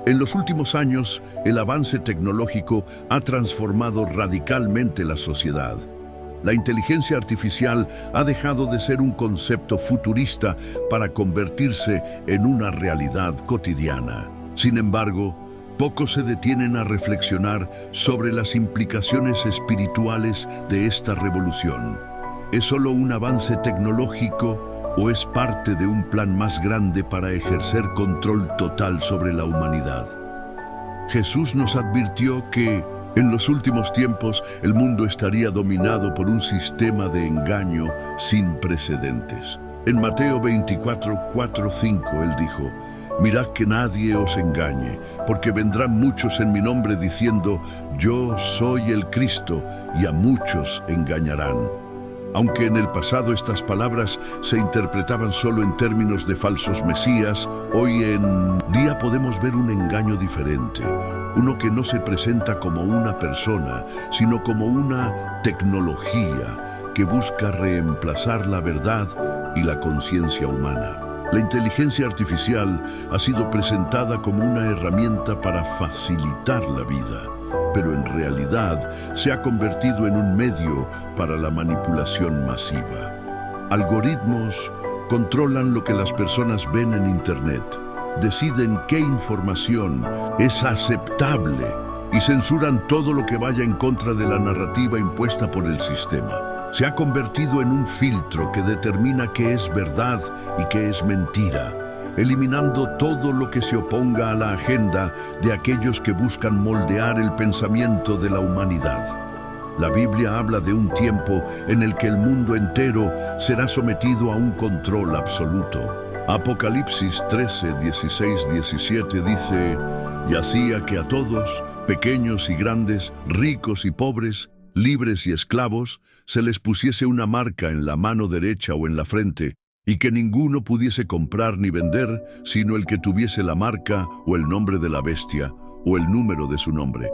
En los últimos años, el avance tecnológico ha transformado radicalmente la sociedad. La inteligencia artificial ha dejado de ser un concepto futurista para convertirse en una realidad cotidiana. Sin embargo, pocos se detienen a reflexionar sobre las implicaciones espirituales de esta revolución. ¿Es solo un avance tecnológico o es parte de un plan más grande para ejercer control total sobre la humanidad? Jesús nos advirtió que en los últimos tiempos el mundo estaría dominado por un sistema de engaño sin precedentes. En Mateo 24:4-5 él dijo, «Mirad que nadie os engañe, porque vendrán muchos en mi nombre diciendo, yo soy el Cristo, y a muchos engañarán». Aunque en el pasado estas palabras se interpretaban solo en términos de falsos mesías, hoy en día podemos ver un engaño diferente, uno que no se presenta como una persona, sino como una tecnología que busca reemplazar la verdad y la conciencia humana. La inteligencia artificial ha sido presentada como una herramienta para facilitar la vida, pero en realidad se ha convertido en un medio para la manipulación masiva. Algoritmos controlan lo que las personas ven en Internet, deciden qué información es aceptable y censuran todo lo que vaya en contra de la narrativa impuesta por el sistema. Se ha convertido en un filtro que determina qué es verdad y qué es mentira, eliminando todo lo que se oponga a la agenda de aquellos que buscan moldear el pensamiento de la humanidad. La Biblia habla de un tiempo en el que el mundo entero será sometido a un control absoluto. Apocalipsis 13, 16, 17 dice: «Y hacía que a todos, pequeños y grandes, ricos y pobres, libres y esclavos, se les pusiese una marca en la mano derecha o en la frente, y que ninguno pudiese comprar ni vender, sino el que tuviese la marca o el nombre de la bestia o el número de su nombre».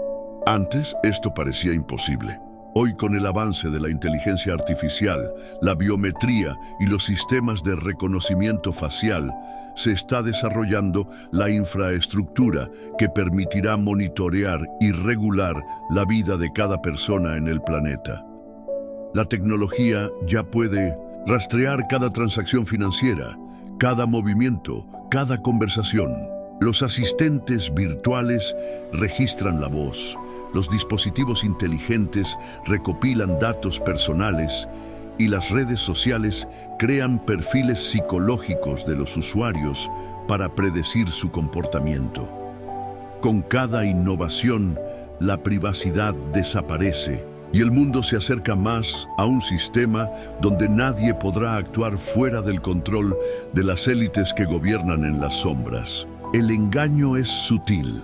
Antes esto parecía imposible. Hoy, con el avance de la inteligencia artificial, la biometría y los sistemas de reconocimiento facial, se está desarrollando la infraestructura que permitirá monitorear y regular la vida de cada persona en el planeta. La tecnología ya puede rastrear cada transacción financiera, cada movimiento, cada conversación. Los asistentes virtuales registran la voz. Los dispositivos inteligentes recopilan datos personales y las redes sociales crean perfiles psicológicos de los usuarios para predecir su comportamiento. Con cada innovación, la privacidad desaparece y el mundo se acerca más a un sistema donde nadie podrá actuar fuera del control de las élites que gobiernan en las sombras. El engaño es sutil.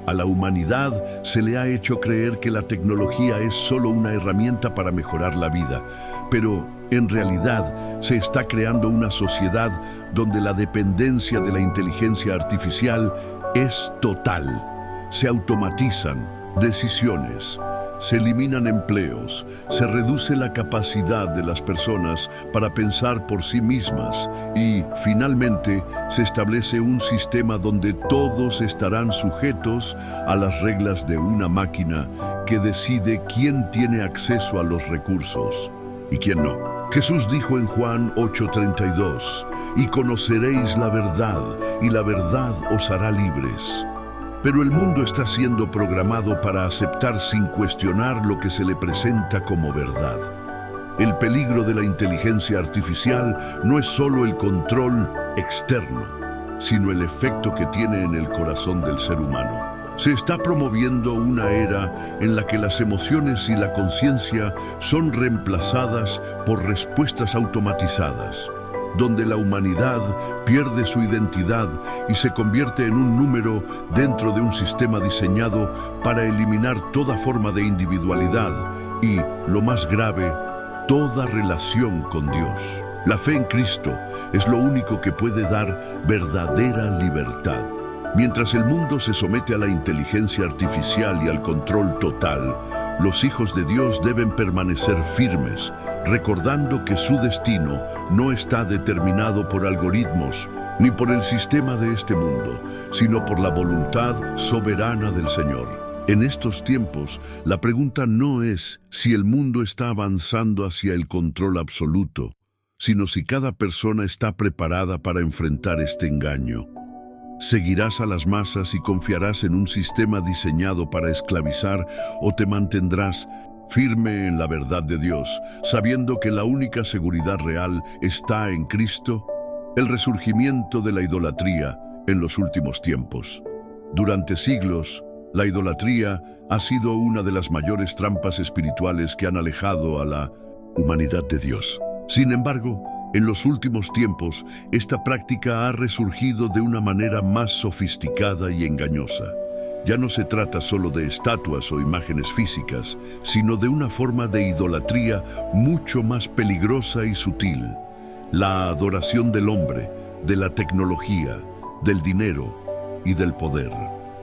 A la humanidad se le ha hecho creer que la tecnología es solo una herramienta para mejorar la vida, pero en realidad se está creando una sociedad donde la dependencia de la inteligencia artificial es total. Se automatizan decisiones, se eliminan empleos, se reduce la capacidad de las personas para pensar por sí mismas y, finalmente, se establece un sistema donde todos estarán sujetos a las reglas de una máquina que decide quién tiene acceso a los recursos y quién no. Jesús dijo en Juan 8:32: «Y conoceréis la verdad, y la verdad os hará libres». Pero el mundo está siendo programado para aceptar sin cuestionar lo que se le presenta como verdad. El peligro de la inteligencia artificial no es solo el control externo, sino el efecto que tiene en el corazón del ser humano. Se está promoviendo una era en la que las emociones y la conciencia son reemplazadas por respuestas automatizadas, donde la humanidad pierde su identidad y se convierte en un número dentro de un sistema diseñado para eliminar toda forma de individualidad y, lo más grave, toda relación con Dios. La fe en Cristo es lo único que puede dar verdadera libertad. Mientras el mundo se somete a la inteligencia artificial y al control total, los hijos de Dios deben permanecer firmes, recordando que su destino no está determinado por algoritmos ni por el sistema de este mundo, sino por la voluntad soberana del Señor. En estos tiempos, la pregunta no es si el mundo está avanzando hacia el control absoluto, sino si cada persona está preparada para enfrentar este engaño. ¿Seguirás a las masas y confiarás en un sistema diseñado para esclavizar, o te mantendrás firme en la verdad de Dios, sabiendo que la única seguridad real está en Cristo? El resurgimiento de la idolatría en los últimos tiempos. Durante siglos, la idolatría ha sido una de las mayores trampas espirituales que han alejado a la humanidad de Dios. Sin embargo, en los últimos tiempos, esta práctica ha resurgido de una manera más sofisticada y engañosa. Ya no se trata solo de estatuas o imágenes físicas, sino de una forma de idolatría mucho más peligrosa y sutil: la adoración del hombre, de la tecnología, del dinero y del poder.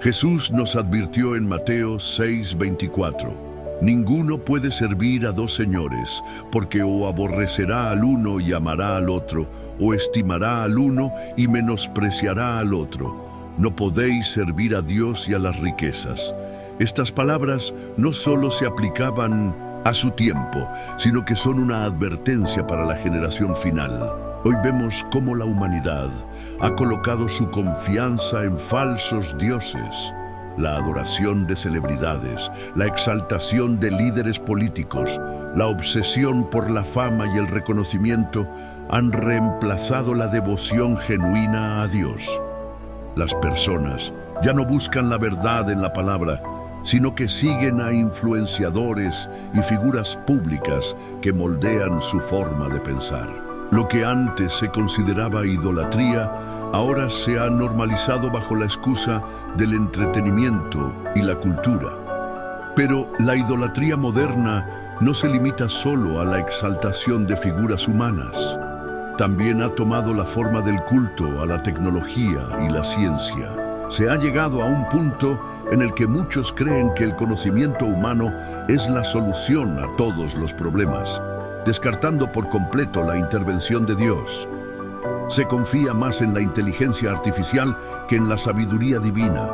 Jesús nos advirtió en Mateo 6:24: «Ninguno puede servir a dos señores, porque o aborrecerá al uno y amará al otro, o estimará al uno y menospreciará al otro. No podéis servir a Dios y a las riquezas». Estas palabras no solo se aplicaban a su tiempo, sino que son una advertencia para la generación final. Hoy vemos cómo la humanidad ha colocado su confianza en falsos dioses. La adoración de celebridades, la exaltación de líderes políticos, la obsesión por la fama y el reconocimiento han reemplazado la devoción genuina a Dios. Las personas ya no buscan la verdad en la palabra, sino que siguen a influenciadores y figuras públicas que moldean su forma de pensar. Lo que antes se consideraba idolatría, ahora se ha normalizado bajo la excusa del entretenimiento y la cultura. Pero la idolatría moderna no se limita solo a la exaltación de figuras humanas. También ha tomado la forma del culto a la tecnología y la ciencia. Se ha llegado a un punto en el que muchos creen que el conocimiento humano es la solución a todos los problemas, descartando por completo la intervención de Dios. Se confía más en la inteligencia artificial que en la sabiduría divina,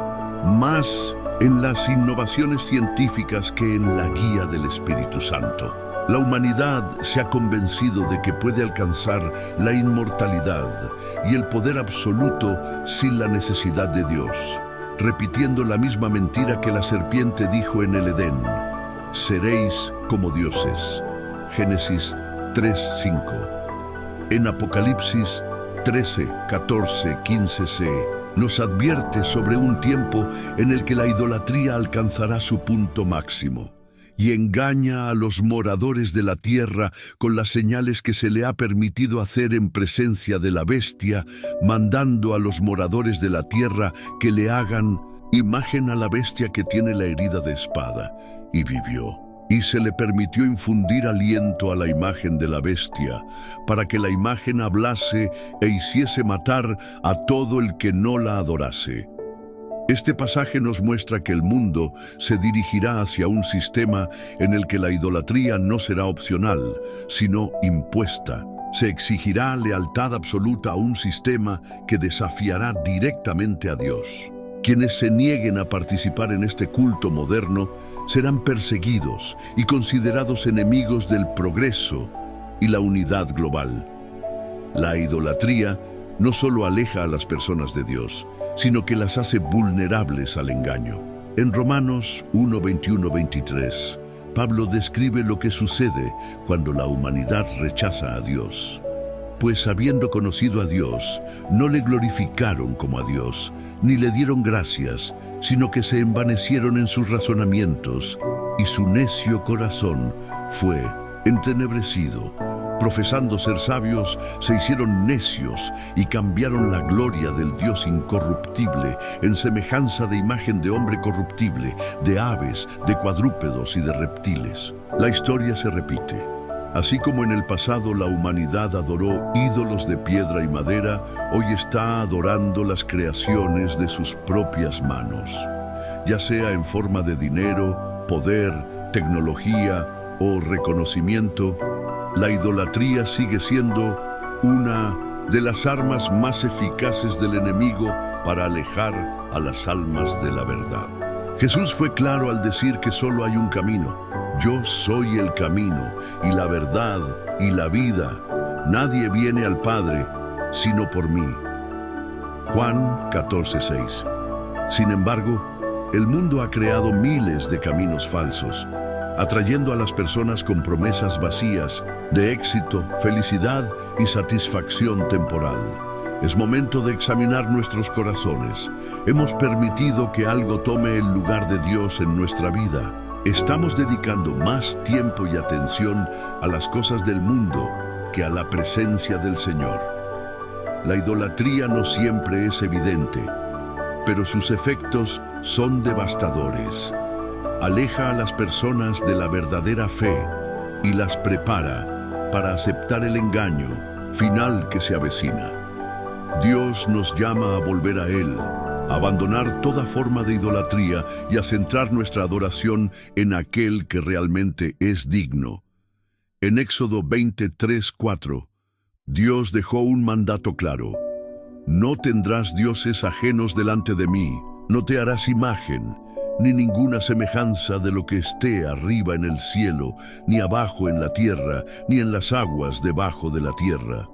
más en las innovaciones científicas que en la guía del Espíritu Santo. La humanidad se ha convencido de que puede alcanzar la inmortalidad y el poder absoluto sin la necesidad de Dios, repitiendo la misma mentira que la serpiente dijo en el Edén: seréis como dioses. Génesis 3:5. En Apocalipsis 13, 14, 15c nos advierte sobre un tiempo en el que la idolatría alcanzará su punto máximo y engaña a los moradores de la tierra con las señales que se le ha permitido hacer en presencia de la bestia, mandando a los moradores de la tierra que le hagan imagen a la bestia que tiene la herida de espada, y vivió. Y se le permitió infundir aliento a la imagen de la bestia, para que la imagen hablase e hiciese matar a todo el que no la adorase. Este pasaje nos muestra que el mundo se dirigirá hacia un sistema en el que la idolatría no será opcional, sino impuesta. Se exigirá lealtad absoluta a un sistema que desafiará directamente a Dios. Quienes se nieguen a participar en este culto moderno serán perseguidos y considerados enemigos del progreso y la unidad global. La idolatría no solo aleja a las personas de Dios, sino que las hace vulnerables al engaño. En Romanos 1, 21, 23, Pablo describe lo que sucede cuando la humanidad rechaza a Dios. Pues habiendo conocido a Dios, no le glorificaron como a Dios, ni le dieron gracias, sino que se envanecieron en sus razonamientos, y su necio corazón fue entenebrecido. Profesando ser sabios, se hicieron necios y cambiaron la gloria del Dios incorruptible en semejanza de imagen de hombre corruptible, de aves, de cuadrúpedos y de reptiles. La historia se repite. Así como en el pasado la humanidad adoró ídolos de piedra y madera, hoy está adorando las creaciones de sus propias manos, ya sea en forma de dinero, poder, tecnología o reconocimiento. La idolatría sigue siendo una de las armas más eficaces del enemigo para alejar a las almas de la verdad. Jesús fue claro al decir que solo hay un camino. Yo soy el camino y la verdad y la vida. Nadie viene al Padre sino por mí. Juan 14:6. Sin embargo, el mundo ha creado miles de caminos falsos, atrayendo a las personas con promesas vacías de éxito, felicidad y satisfacción temporal. Es momento de examinar nuestros corazones. ¿Hemos permitido que algo tome el lugar de Dios en nuestra vida? ¿Estamos dedicando más tiempo y atención a las cosas del mundo que a la presencia del Señor? La idolatría no siempre es evidente, pero sus efectos son devastadores. Aleja a las personas de la verdadera fe y las prepara para aceptar el engaño final que se avecina. Dios nos llama a volver a Él, a abandonar toda forma de idolatría y a centrar nuestra adoración en aquel que realmente es digno. En Éxodo 23:4, Dios dejó un mandato claro: no tendrás dioses ajenos delante de mí, no te harás imagen, ni ninguna semejanza de lo que esté arriba en el cielo, ni abajo en la tierra, ni en las aguas debajo de la tierra.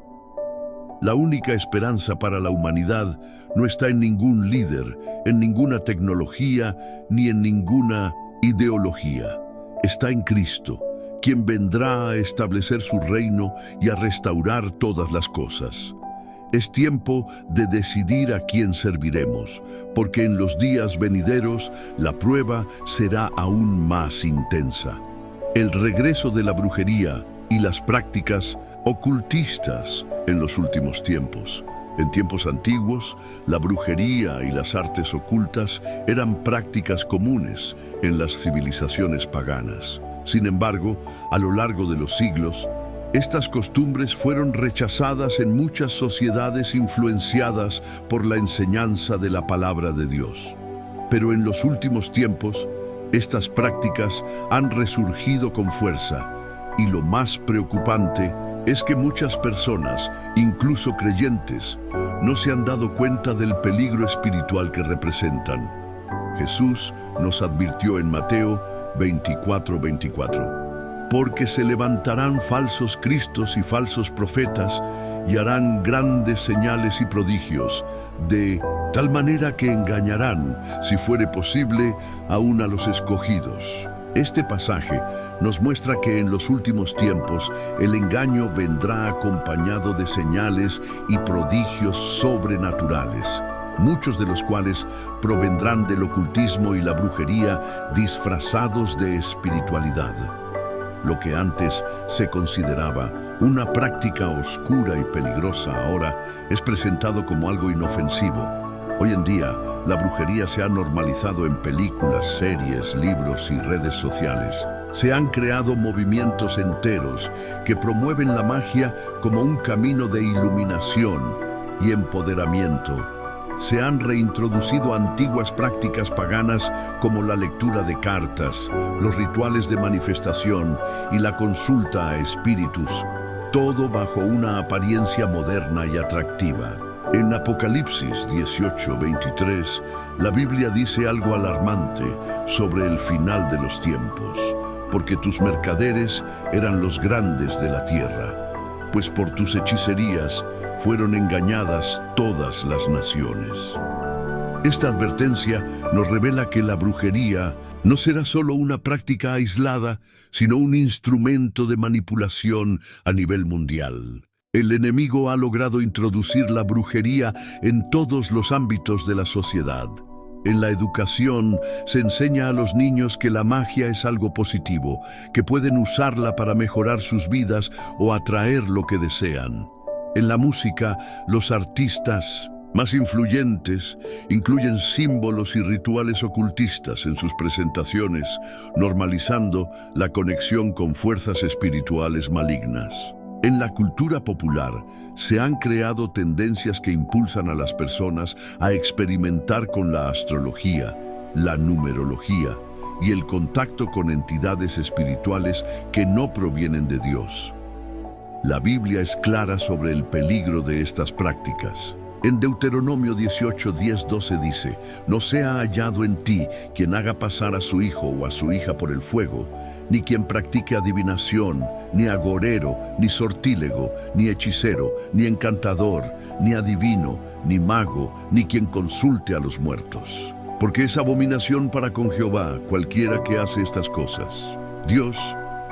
La única esperanza para la humanidad no está en ningún líder, en ninguna tecnología, ni en ninguna ideología. Está en Cristo, quien vendrá a establecer su reino y a restaurar todas las cosas. Es tiempo de decidir a quién serviremos, porque en los días venideros la prueba será aún más intensa. El regreso de la brujería y las prácticas ocultistas en los últimos tiempos. En tiempos antiguos, la brujería y las artes ocultas eran prácticas comunes en las civilizaciones paganas. Sin embargo, a lo largo de los siglos, estas costumbres fueron rechazadas en muchas sociedades influenciadas por la enseñanza de la palabra de Dios. Pero en los últimos tiempos, estas prácticas han resurgido con fuerza, y lo más preocupante es que muchas personas, incluso creyentes, no se han dado cuenta del peligro espiritual que representan. Jesús nos advirtió en Mateo 24:24. Porque se levantarán falsos cristos y falsos profetas y harán grandes señales y prodigios, de tal manera que engañarán, si fuere posible, aún a los escogidos. Este pasaje nos muestra que en los últimos tiempos el engaño vendrá acompañado de señales y prodigios sobrenaturales, muchos de los cuales provendrán del ocultismo y la brujería disfrazados de espiritualidad. Lo que antes se consideraba una práctica oscura y peligrosa ahora es presentado como algo inofensivo. Hoy en día, la brujería se ha normalizado en películas, series, libros y redes sociales. Se han creado movimientos enteros que promueven la magia como un camino de iluminación y empoderamiento. Se han reintroducido antiguas prácticas paganas como la lectura de cartas, los rituales de manifestación y la consulta a espíritus, todo bajo una apariencia moderna y atractiva. En Apocalipsis 18:23, la Biblia dice algo alarmante sobre el final de los tiempos, porque tus mercaderes eran los grandes de la tierra, pues por tus hechicerías fueron engañadas todas las naciones. Esta advertencia nos revela que la brujería no será solo una práctica aislada, sino un instrumento de manipulación a nivel mundial. El enemigo ha logrado introducir la brujería en todos los ámbitos de la sociedad. En la educación se enseña a los niños que la magia es algo positivo, que pueden usarla para mejorar sus vidas o atraer lo que desean. En la música, los artistas más influyentes incluyen símbolos y rituales ocultistas en sus presentaciones, normalizando la conexión con fuerzas espirituales malignas. En la cultura popular se han creado tendencias que impulsan a las personas a experimentar con la astrología, la numerología y el contacto con entidades espirituales que no provienen de Dios. La Biblia es clara sobre el peligro de estas prácticas. En Deuteronomio 18:10-12 dice: «No sea hallado en ti quien haga pasar a su hijo o a su hija por el fuego, ni quien practique adivinación, ni agorero, ni sortílego, ni hechicero, ni encantador, ni adivino, ni mago, ni quien consulte a los muertos. Porque es abominación para con Jehová cualquiera que hace estas cosas». Dios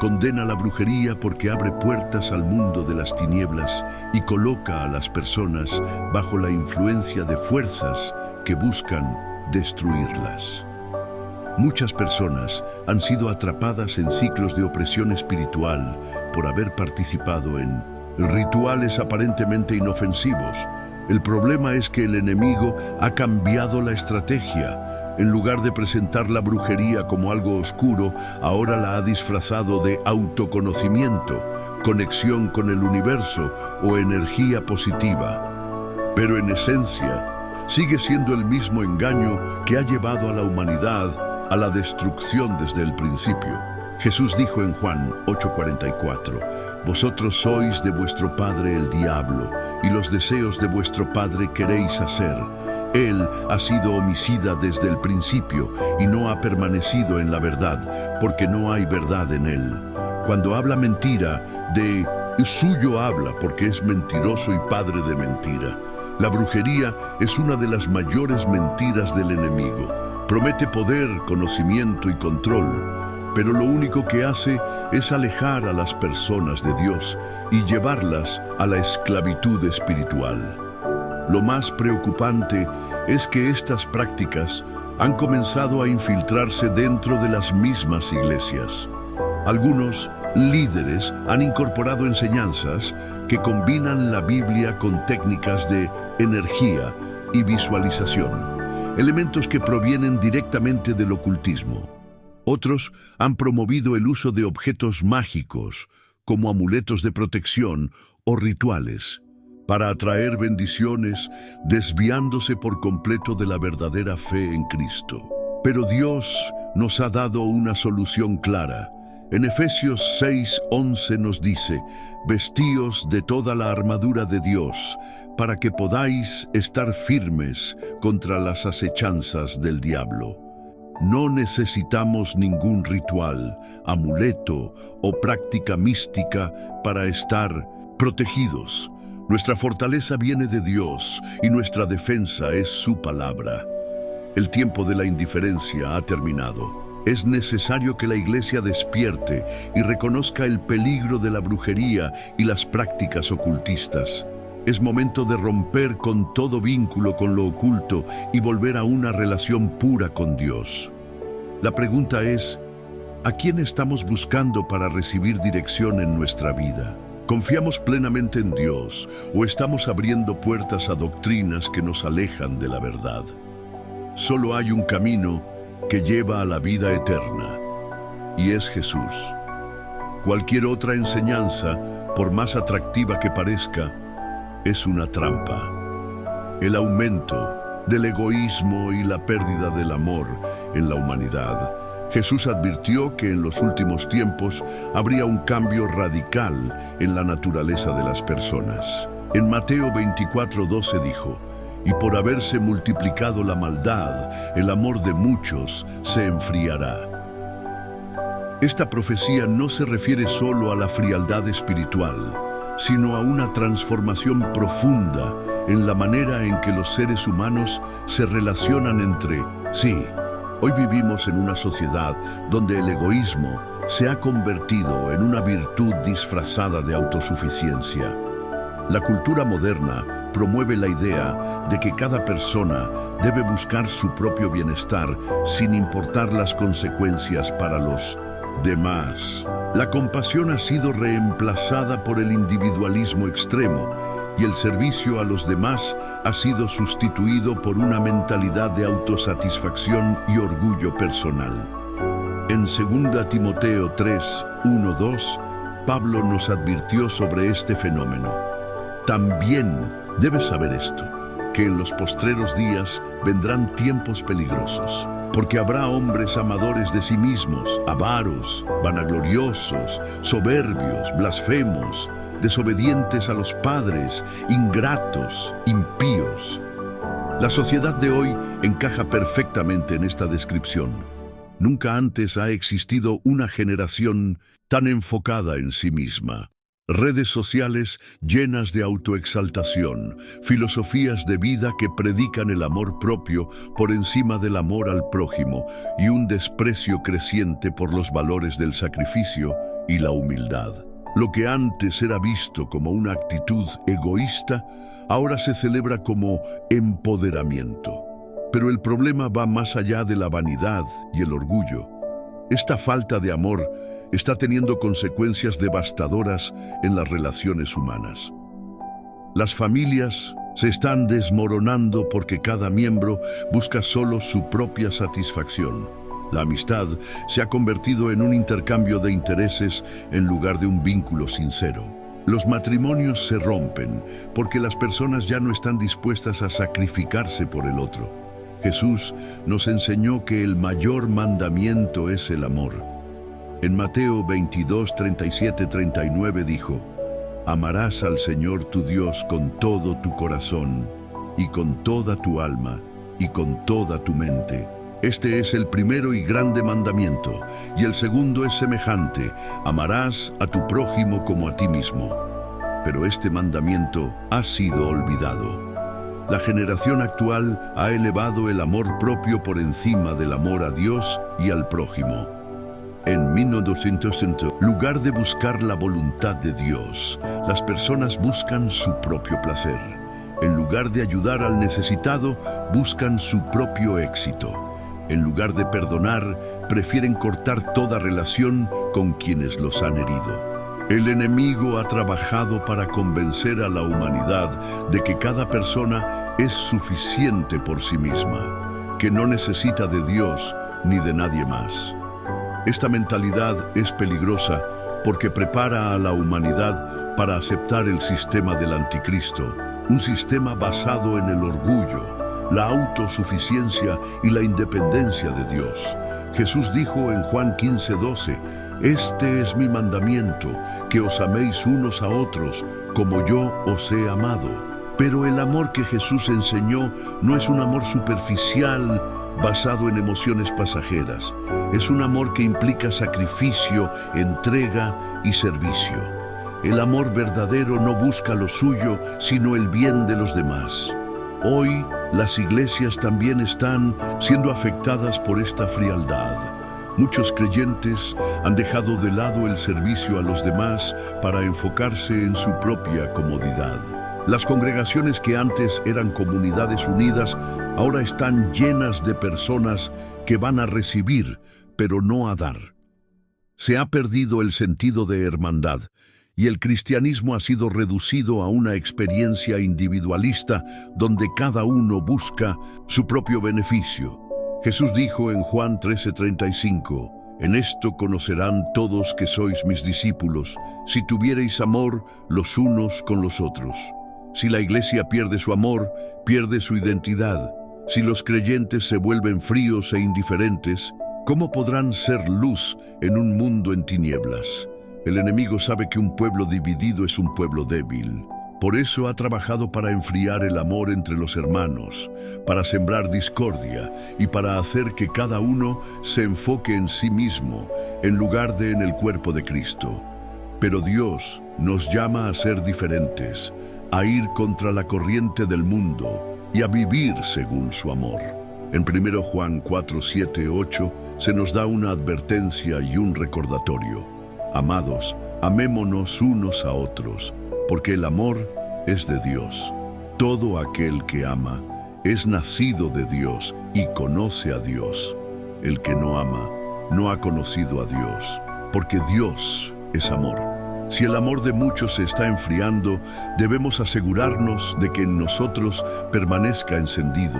condena la brujería porque abre puertas al mundo de las tinieblas y coloca a las personas bajo la influencia de fuerzas que buscan destruirlas. Muchas personas han sido atrapadas en ciclos de opresión espiritual por haber participado en rituales aparentemente inofensivos. El problema es que el enemigo ha cambiado la estrategia. En lugar de presentar la brujería como algo oscuro, ahora la ha disfrazado de autoconocimiento, conexión con el universo o energía positiva. Pero en esencia, sigue siendo el mismo engaño que ha llevado a la humanidad a la destrucción desde el principio. Jesús dijo en Juan 8:44, «Vosotros sois de vuestro padre el diablo, y los deseos de vuestro padre queréis hacer. Él ha sido homicida desde el principio y no ha permanecido en la verdad, porque no hay verdad en él. Cuando habla mentira, de suyo habla, porque es mentiroso y padre de mentira». La brujería es una de las mayores mentiras del enemigo. Promete poder, conocimiento y control, pero lo único que hace es alejar a las personas de Dios y llevarlas a la esclavitud espiritual. Lo más preocupante es que estas prácticas han comenzado a infiltrarse dentro de las mismas iglesias. Algunos líderes han incorporado enseñanzas que combinan la Biblia con técnicas de energía y visualización, elementos que provienen directamente del ocultismo. Otros han promovido el uso de objetos mágicos, como amuletos de protección o rituales, para atraer bendiciones, desviándose por completo de la verdadera fe en Cristo. Pero Dios nos ha dado una solución clara. En Efesios 6:11 nos dice: «Vestíos de toda la armadura de Dios, para que podáis estar firmes contra las acechanzas del diablo». No necesitamos ningún ritual, amuleto o práctica mística para estar protegidos. Nuestra fortaleza viene de Dios y nuestra defensa es su palabra. El tiempo de la indiferencia ha terminado. Es necesario que la Iglesia despierte y reconozca el peligro de la brujería y las prácticas ocultistas. Es momento de romper con todo vínculo con lo oculto y volver a una relación pura con Dios. La pregunta es: ¿a quién estamos buscando para recibir dirección en nuestra vida? ¿Confiamos plenamente en Dios o estamos abriendo puertas a doctrinas que nos alejan de la verdad? Solo hay un camino que lleva a la vida eterna, y es Jesús. Cualquier otra enseñanza, por más atractiva que parezca, es una trampa. El aumento del egoísmo y la pérdida del amor en la humanidad. Jesús advirtió que en los últimos tiempos habría un cambio radical en la naturaleza de las personas. En Mateo 24:12 dijo: «Y por haberse multiplicado la maldad, el amor de muchos se enfriará». Esta profecía no se refiere solo a la frialdad espiritual, sino a una transformación profunda en la manera en que los seres humanos se relacionan entre sí. Hoy vivimos en una sociedad donde el egoísmo se ha convertido en una virtud disfrazada de autosuficiencia. La cultura moderna promueve la idea de que cada persona debe buscar su propio bienestar sin importar las consecuencias para los demás. La compasión ha sido reemplazada por el individualismo extremo y el servicio a los demás ha sido sustituido por una mentalidad de autosatisfacción y orgullo personal. En 2 Timoteo 3:1-2, Pablo nos advirtió sobre este fenómeno. También debes saber esto, que en los postreros días vendrán tiempos peligrosos, porque habrá hombres amadores de sí mismos, avaros, vanagloriosos, soberbios, blasfemos, desobedientes a los padres, ingratos, impíos. La sociedad de hoy encaja perfectamente en esta descripción. Nunca antes ha existido una generación tan enfocada en sí misma. Redes sociales llenas de autoexaltación, filosofías de vida que predican el amor propio por encima del amor al prójimo y un desprecio creciente por los valores del sacrificio y la humildad. Lo que antes era visto como una actitud egoísta, ahora se celebra como empoderamiento. Pero el problema va más allá de la vanidad y el orgullo. Esta falta de amor está teniendo consecuencias devastadoras en las relaciones humanas. Las familias se están desmoronando porque cada miembro busca solo su propia satisfacción. La amistad se ha convertido en un intercambio de intereses en lugar de un vínculo sincero. Los matrimonios se rompen porque las personas ya no están dispuestas a sacrificarse por el otro. Jesús nos enseñó que el mayor mandamiento es el amor. En Mateo 22:37-39 dijo: «Amarás al Señor tu Dios con todo tu corazón, y con toda tu alma, y con toda tu mente. Este es el primero y grande mandamiento, y el segundo es semejante: amarás a tu prójimo como a ti mismo». Pero este mandamiento ha sido olvidado. La generación actual ha elevado el amor propio por encima del amor a Dios y al prójimo. En 1900, en lugar de buscar la voluntad de Dios, las personas buscan su propio placer. En lugar de ayudar al necesitado, buscan su propio éxito. En lugar de perdonar, prefieren cortar toda relación con quienes los han herido. El enemigo ha trabajado para convencer a la humanidad de que cada persona es suficiente por sí misma, que no necesita de Dios ni de nadie más. Esta mentalidad es peligrosa porque prepara a la humanidad para aceptar el sistema del anticristo, un sistema basado en el orgullo, la autosuficiencia y la independencia de Dios. Jesús dijo en Juan 15:12, «Este es mi mandamiento, que os améis unos a otros, como yo os he amado». Pero el amor que Jesús enseñó no es un amor superficial basado en emociones pasajeras. Es un amor que implica sacrificio, entrega y servicio. El amor verdadero no busca lo suyo, sino el bien de los demás. Hoy, las iglesias también están siendo afectadas por esta frialdad. Muchos creyentes han dejado de lado el servicio a los demás para enfocarse en su propia comodidad. Las congregaciones que antes eran comunidades unidas, ahora están llenas de personas que van a recibir, pero no a dar. Se ha perdido el sentido de hermandad, y el cristianismo ha sido reducido a una experiencia individualista donde cada uno busca su propio beneficio. Jesús dijo en Juan 13:35, «En esto conocerán todos que sois mis discípulos, si tuviereis amor los unos con los otros». Si la iglesia pierde su amor, pierde su identidad. Si los creyentes se vuelven fríos e indiferentes, ¿cómo podrán ser luz en un mundo en tinieblas? El enemigo sabe que un pueblo dividido es un pueblo débil. Por eso ha trabajado para enfriar el amor entre los hermanos, para sembrar discordia y para hacer que cada uno se enfoque en sí mismo en lugar de en el cuerpo de Cristo. Pero Dios nos llama a ser diferentes, a ir contra la corriente del mundo y a vivir según su amor. En 1 Juan 4, 7, 8 se nos da una advertencia y un recordatorio. Amados, amémonos unos a otros, porque el amor es de Dios. Todo aquel que ama es nacido de Dios y conoce a Dios. El que no ama no ha conocido a Dios, porque Dios es amor. Si el amor de muchos se está enfriando, debemos asegurarnos de que en nosotros permanezca encendido.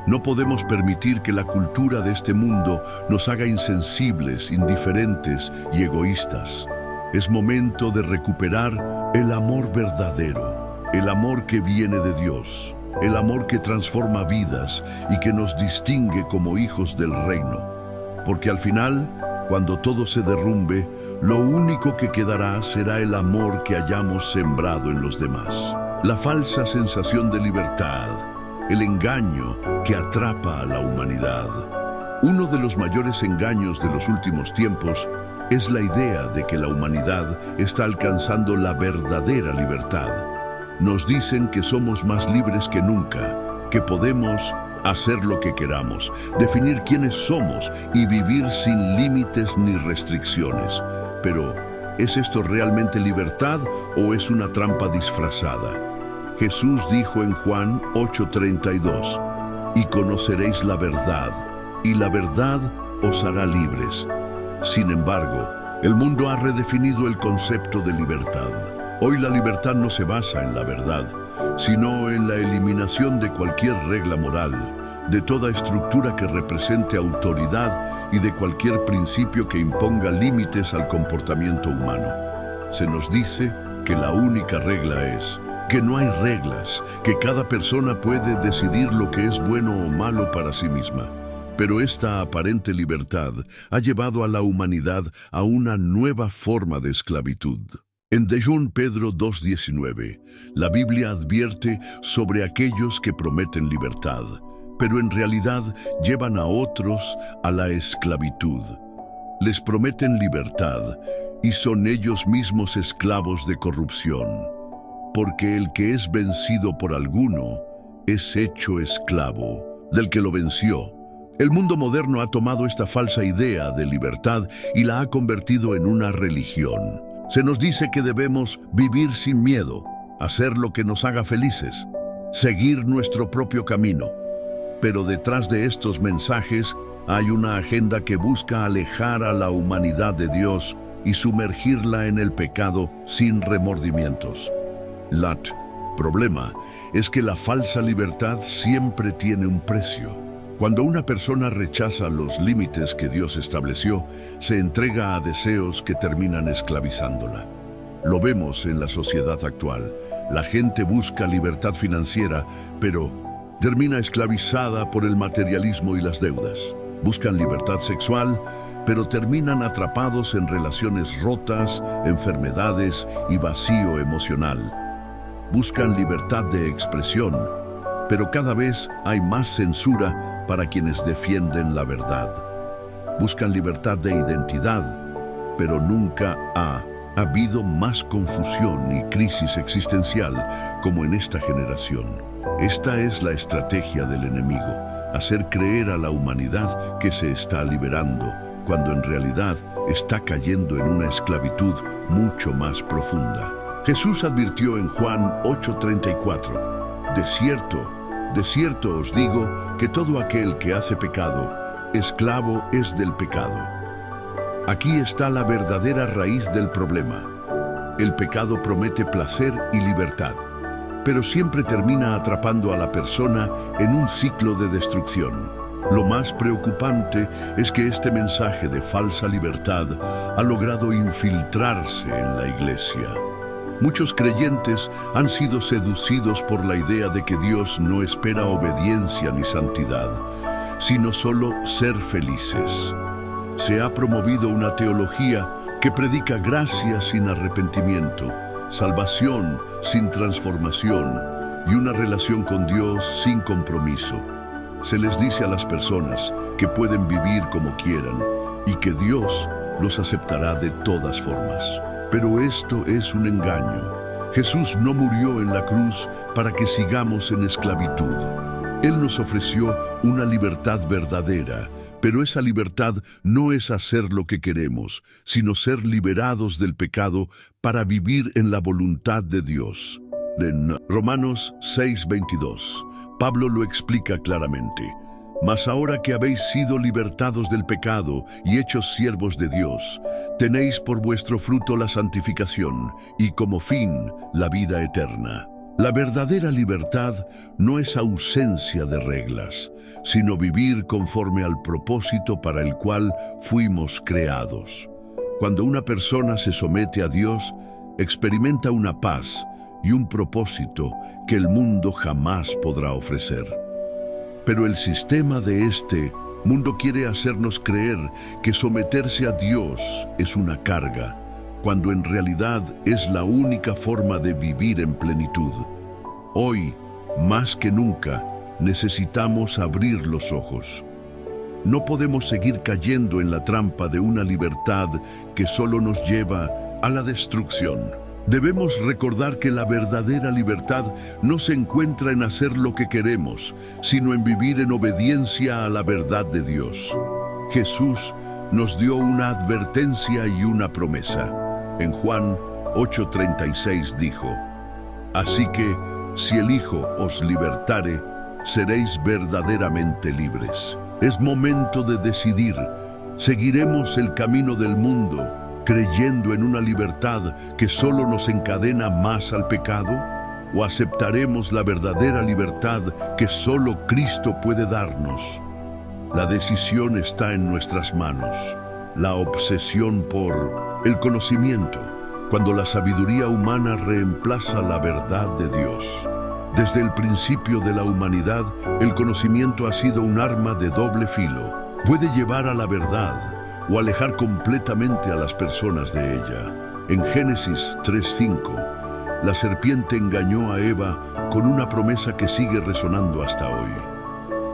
No podemos permitir que la cultura de este mundo nos haga insensibles, indiferentes y egoístas. Es momento de recuperar el amor verdadero, el amor que viene de Dios, el amor que transforma vidas y que nos distingue como hijos del reino. Porque al final, cuando todo se derrumbe, lo único que quedará será el amor que hayamos sembrado en los demás. La falsa sensación de libertad, el engaño que atrapa a la humanidad. Uno de los mayores engaños de los últimos tiempos es la idea de que la humanidad está alcanzando la verdadera libertad. Nos dicen que somos más libres que nunca, que podemos hacer lo que queramos, definir quiénes somos y vivir sin límites ni restricciones. Pero, ¿es esto realmente libertad o es una trampa disfrazada? Jesús dijo en Juan 8:32, «Y conoceréis la verdad, y la verdad os hará libres». Sin embargo, el mundo ha redefinido el concepto de libertad. Hoy la libertad no se basa en la verdad, sino en la eliminación de cualquier regla moral, de toda estructura que represente autoridad y de cualquier principio que imponga límites al comportamiento humano. Se nos dice que la única regla es que no hay reglas, que cada persona puede decidir lo que es bueno o malo para sí misma. Pero esta aparente libertad ha llevado a la humanidad a una nueva forma de esclavitud. En 2 Pedro 2:19, la Biblia advierte sobre aquellos que prometen libertad, pero en realidad llevan a otros a la esclavitud. Les prometen libertad y son ellos mismos esclavos de corrupción, porque el que es vencido por alguno es hecho esclavo del que lo venció, El mundo moderno ha tomado esta falsa idea de libertad y la ha convertido en una religión. Se nos dice que debemos vivir sin miedo, hacer lo que nos haga felices, seguir nuestro propio camino. Pero detrás de estos mensajes hay una agenda que busca alejar a la humanidad de Dios y sumergirla en el pecado sin remordimientos. El problema es que la falsa libertad siempre tiene un precio. Cuando una persona rechaza los límites que Dios estableció, se entrega a deseos que terminan esclavizándola. Lo vemos en la sociedad actual. La gente busca libertad financiera, pero termina esclavizada por el materialismo y las deudas. Buscan libertad sexual, pero terminan atrapados en relaciones rotas, enfermedades y vacío emocional. Buscan libertad de expresión, pero cada vez hay más censura para quienes defienden la verdad. Buscan libertad de identidad, pero nunca ha habido más confusión y crisis existencial como en esta generación. Esta es la estrategia del enemigo, hacer creer a la humanidad que se está liberando, cuando en realidad está cayendo en una esclavitud mucho más profunda. Jesús advirtió en Juan 8:34, de cierto os digo que todo aquel que hace pecado, esclavo es del pecado. Aquí está la verdadera raíz del problema. El pecado promete placer y libertad, pero siempre termina atrapando a la persona en un ciclo de destrucción. Lo más preocupante es que este mensaje de falsa libertad ha logrado infiltrarse en la iglesia. Muchos creyentes han sido seducidos por la idea de que Dios no espera obediencia ni santidad, sino solo ser felices. Se ha promovido una teología que predica gracia sin arrepentimiento, salvación sin transformación y una relación con Dios sin compromiso. Se les dice a las personas que pueden vivir como quieran y que Dios los aceptará de todas formas. Pero esto es un engaño. Jesús no murió en la cruz para que sigamos en esclavitud. Él nos ofreció una libertad verdadera, pero esa libertad no es hacer lo que queremos, sino ser liberados del pecado para vivir en la voluntad de Dios. En Romanos 6:22, Pablo lo explica claramente. Mas ahora que habéis sido libertados del pecado y hechos siervos de Dios, tenéis por vuestro fruto la santificación y como fin la vida eterna. La verdadera libertad no es ausencia de reglas, sino vivir conforme al propósito para el cual fuimos creados. Cuando una persona se somete a Dios, experimenta una paz y un propósito que el mundo jamás podrá ofrecer. Pero el sistema de este mundo quiere hacernos creer que someterse a Dios es una carga, cuando en realidad es la única forma de vivir en plenitud. Hoy, más que nunca, necesitamos abrir los ojos. No podemos seguir cayendo en la trampa de una libertad que solo nos lleva a la destrucción. Debemos recordar que la verdadera libertad no se encuentra en hacer lo que queremos, sino en vivir en obediencia a la verdad de Dios. Jesús nos dio una advertencia y una promesa. En Juan 8:36 dijo: Así que, si el Hijo os libertare, seréis verdaderamente libres. Es momento de decidir. ¿Seguiremos el camino del mundo, creyendo en una libertad que solo nos encadena más al pecado? ¿O aceptaremos la verdadera libertad que solo Cristo puede darnos? La decisión está en nuestras manos. La obsesión por el conocimiento, cuando la sabiduría humana reemplaza la verdad de Dios. Desde el principio de la humanidad, el conocimiento ha sido un arma de doble filo. Puede llevar a la verdad o alejar completamente a las personas de ella. En Génesis 3:5, la serpiente engañó a Eva con una promesa que sigue resonando hasta hoy.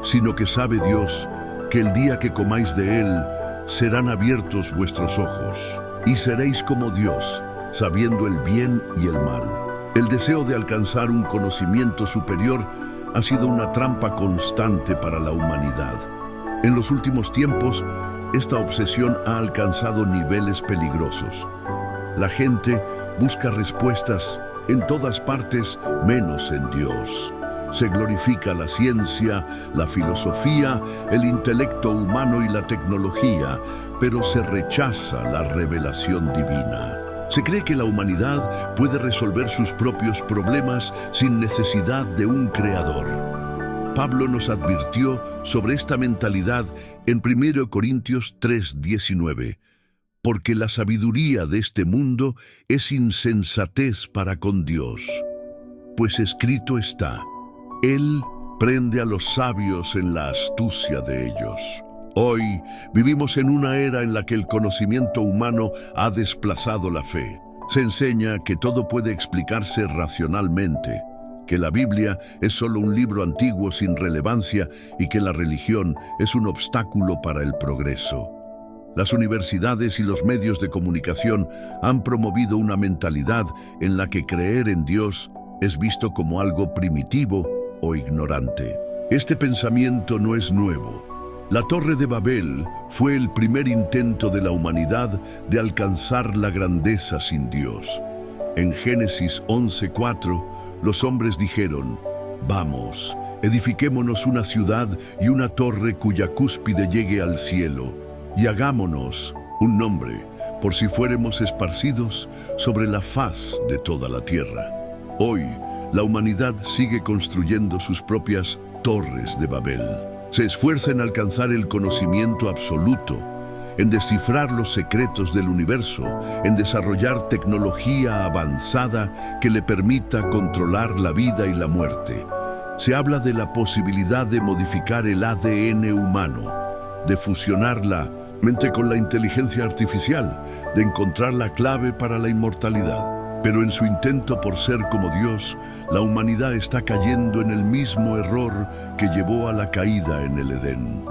Sino que sabe Dios que el día que comáis de él, serán abiertos vuestros ojos, y seréis como Dios, sabiendo el bien y el mal. El deseo de alcanzar un conocimiento superior ha sido una trampa constante para la humanidad. En los últimos tiempos, esta obsesión ha alcanzado niveles peligrosos. La gente busca respuestas en todas partes menos en Dios. Se glorifica la ciencia, la filosofía, el intelecto humano y la tecnología, pero se rechaza la revelación divina. Se cree que la humanidad puede resolver sus propios problemas sin necesidad de un creador. Pablo nos advirtió sobre esta mentalidad en 1 Corintios 3:19, porque la sabiduría de este mundo es insensatez para con Dios. Pues escrito está, Él prende a los sabios en la astucia de ellos. Hoy vivimos en una era en la que el conocimiento humano ha desplazado la fe. Se enseña que todo puede explicarse racionalmente, que la Biblia es solo un libro antiguo sin relevancia y que la religión es un obstáculo para el progreso. Las universidades y los medios de comunicación han promovido una mentalidad en la que creer en Dios es visto como algo primitivo o ignorante. Este pensamiento no es nuevo. La Torre de Babel fue el primer intento de la humanidad de alcanzar la grandeza sin Dios. En Génesis 11:4, los hombres dijeron, «Vamos, edifiquémonos una ciudad y una torre cuya cúspide llegue al cielo, y hagámonos un nombre, por si fuéremos esparcidos sobre la faz de toda la tierra». Hoy, la humanidad sigue construyendo sus propias torres de Babel. Se esfuerza en alcanzar el conocimiento absoluto, en descifrar los secretos del universo, en desarrollar tecnología avanzada que le permita controlar la vida y la muerte. Se habla de la posibilidad de modificar el ADN humano, de fusionar la mente con la inteligencia artificial, de encontrar la clave para la inmortalidad. Pero en su intento por ser como Dios, la humanidad está cayendo en el mismo error que llevó a la caída en el Edén.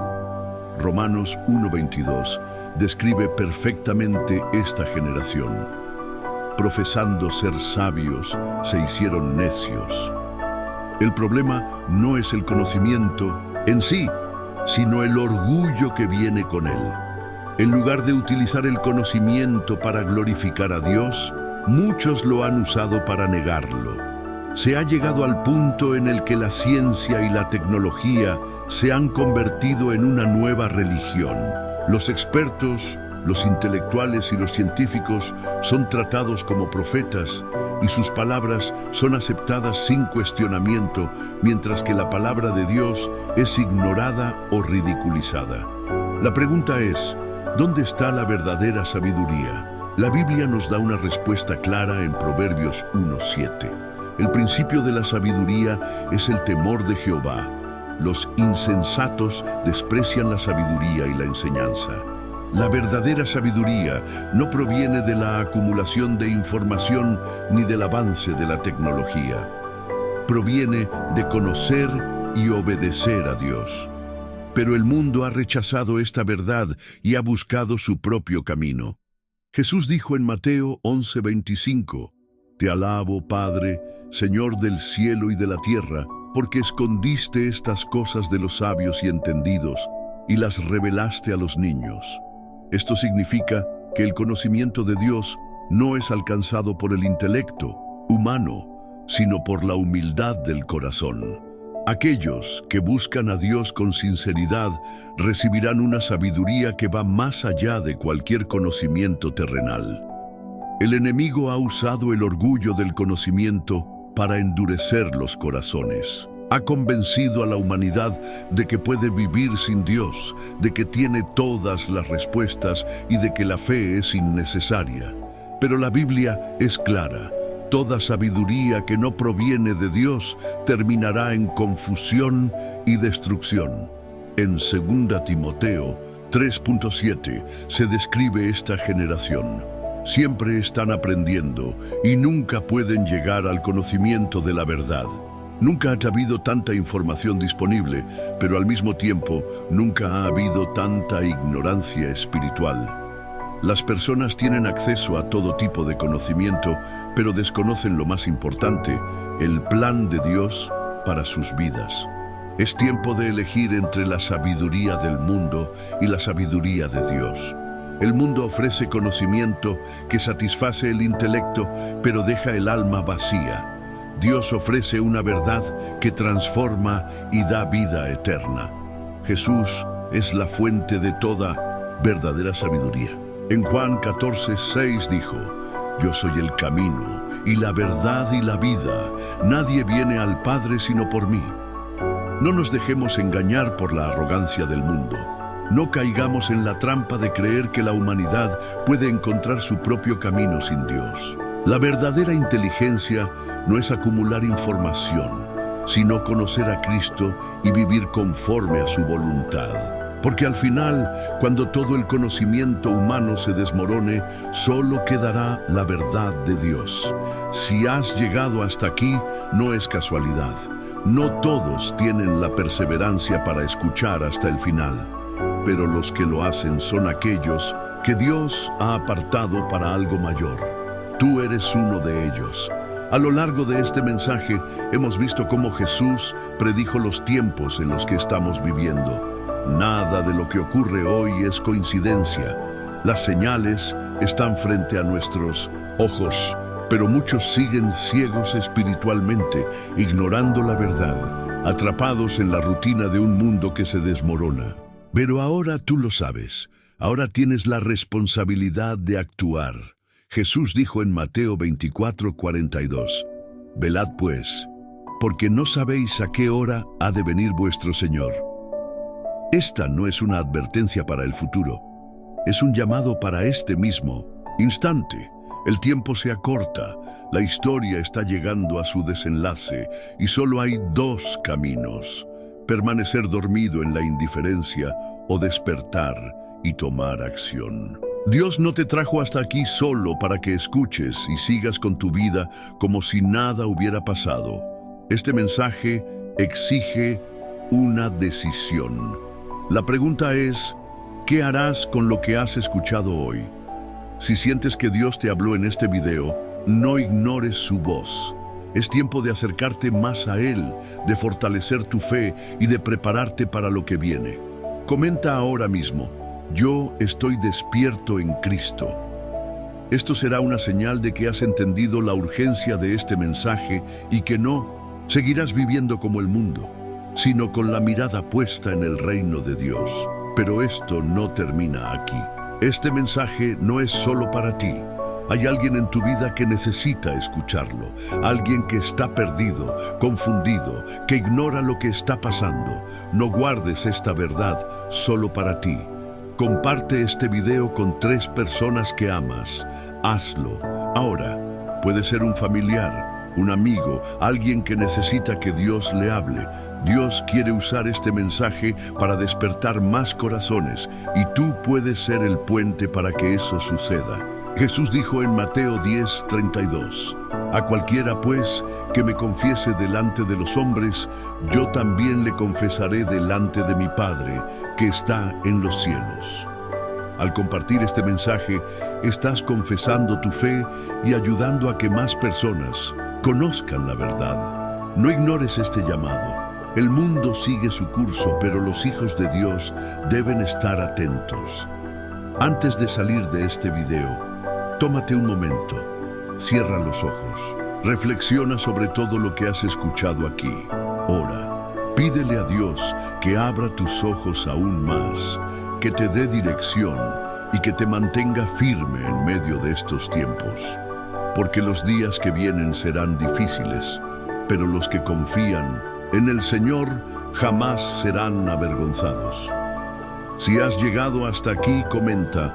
Romanos 1:22 describe perfectamente esta generación. Profesando ser sabios, se hicieron necios. El problema no es el conocimiento en sí, sino el orgullo que viene con él. En lugar de utilizar el conocimiento para glorificar a Dios, muchos lo han usado para negarlo. Se ha llegado al punto en el que la ciencia y la tecnología se han convertido en una nueva religión. Los expertos, los intelectuales y los científicos son tratados como profetas y sus palabras son aceptadas sin cuestionamiento, mientras que la palabra de Dios es ignorada o ridiculizada. La pregunta es, ¿dónde está la verdadera sabiduría? La Biblia nos da una respuesta clara en Proverbios 1:7. El principio de la sabiduría es el temor de Jehová. Los insensatos desprecian la sabiduría y la enseñanza. La verdadera sabiduría no proviene de la acumulación de información ni del avance de la tecnología. Proviene de conocer y obedecer a Dios. Pero el mundo ha rechazado esta verdad y ha buscado su propio camino. Jesús dijo en Mateo 11:25, «Te alabo, Padre, Señor del cielo y de la tierra, porque escondiste estas cosas de los sabios y entendidos y las revelaste a los niños». Esto significa que el conocimiento de Dios no es alcanzado por el intelecto humano, sino por la humildad del corazón. Aquellos que buscan a Dios con sinceridad recibirán una sabiduría que va más allá de cualquier conocimiento terrenal. El enemigo ha usado el orgullo del conocimiento para endurecer los corazones. Ha convencido a la humanidad de que puede vivir sin Dios, de que tiene todas las respuestas y de que la fe es innecesaria. Pero la Biblia es clara. Toda sabiduría que no proviene de Dios terminará en confusión y destrucción. En 2 Timoteo 3:7 se describe esta generación. Siempre están aprendiendo y nunca pueden llegar al conocimiento de la verdad. Nunca ha habido tanta información disponible, pero al mismo tiempo nunca ha habido tanta ignorancia espiritual. Las personas tienen acceso a todo tipo de conocimiento, pero desconocen lo más importante, el plan de Dios para sus vidas. Es tiempo de elegir entre la sabiduría del mundo y la sabiduría de Dios. El mundo ofrece conocimiento que satisface el intelecto, pero deja el alma vacía. Dios ofrece una verdad que transforma y da vida eterna. Jesús es la fuente de toda verdadera sabiduría. En Juan 14:6 dijo: Yo soy el camino y la verdad y la vida. Nadie viene al Padre sino por mí. No nos dejemos engañar por la arrogancia del mundo. No caigamos en la trampa de creer que la humanidad puede encontrar su propio camino sin Dios. La verdadera inteligencia no es acumular información, sino conocer a Cristo y vivir conforme a su voluntad. Porque al final, cuando todo el conocimiento humano se desmorone, solo quedará la verdad de Dios. Si has llegado hasta aquí, no es casualidad. No todos tienen la perseverancia para escuchar hasta el final, pero los que lo hacen son aquellos que Dios ha apartado para algo mayor. Tú eres uno de ellos. A lo largo de este mensaje hemos visto cómo Jesús predijo los tiempos en los que estamos viviendo. Nada de lo que ocurre hoy es coincidencia. Las señales están frente a nuestros ojos, pero muchos siguen ciegos espiritualmente, ignorando la verdad, atrapados en la rutina de un mundo que se desmorona. Pero ahora tú lo sabes. Ahora tienes la responsabilidad de actuar. Jesús dijo en Mateo 24:42, Velad pues, porque no sabéis a qué hora ha de venir vuestro Señor. Esta no es una advertencia para el futuro, es un llamado para este mismo instante. El tiempo se acorta, la historia está llegando a su desenlace y solo hay dos caminos: permanecer dormido en la indiferencia o despertar y tomar acción. Dios no te trajo hasta aquí solo para que escuches y sigas con tu vida como si nada hubiera pasado. Este mensaje exige una decisión. La pregunta es, ¿qué harás con lo que has escuchado hoy? Si sientes que Dios te habló en este video, no ignores su voz. Es tiempo de acercarte más a Él, de fortalecer tu fe y de prepararte para lo que viene. Comenta ahora mismo: yo estoy despierto en Cristo. Esto será una señal de que has entendido la urgencia de este mensaje y que no seguirás viviendo como el mundo, sino con la mirada puesta en el reino de Dios. Pero esto no termina aquí. Este mensaje no es solo para ti. Hay alguien en tu vida que necesita escucharlo, alguien que está perdido, confundido, que ignora lo que está pasando. No guardes esta verdad solo para ti. Comparte este video con 3 personas que amas. Hazlo. Ahora, puede ser un familiar, un amigo, alguien que necesita que Dios le hable. Dios quiere usar este mensaje para despertar más corazones y tú puedes ser el puente para que eso suceda. Jesús dijo en Mateo 10:32, a cualquiera pues que me confiese delante de los hombres, yo también le confesaré delante de mi Padre que está en los cielos. Al compartir este mensaje, estás confesando tu fe y ayudando a que más personas conozcan la verdad. No ignores este llamado. El mundo sigue su curso, pero los hijos de Dios deben estar atentos. Antes de salir de este video, tómate un momento, cierra los ojos, reflexiona sobre todo lo que has escuchado aquí. Ora, pídele a Dios que abra tus ojos aún más, que te dé dirección y que te mantenga firme en medio de estos tiempos. Porque los días que vienen serán difíciles, pero los que confían en el Señor jamás serán avergonzados. Si has llegado hasta aquí, comenta: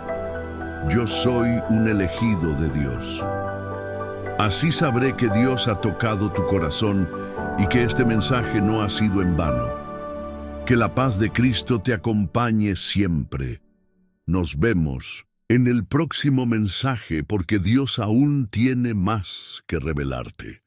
yo soy un elegido de Dios. Así sabré que Dios ha tocado tu corazón y que este mensaje no ha sido en vano. Que la paz de Cristo te acompañe siempre. Nos vemos en el próximo mensaje, porque Dios aún tiene más que revelarte.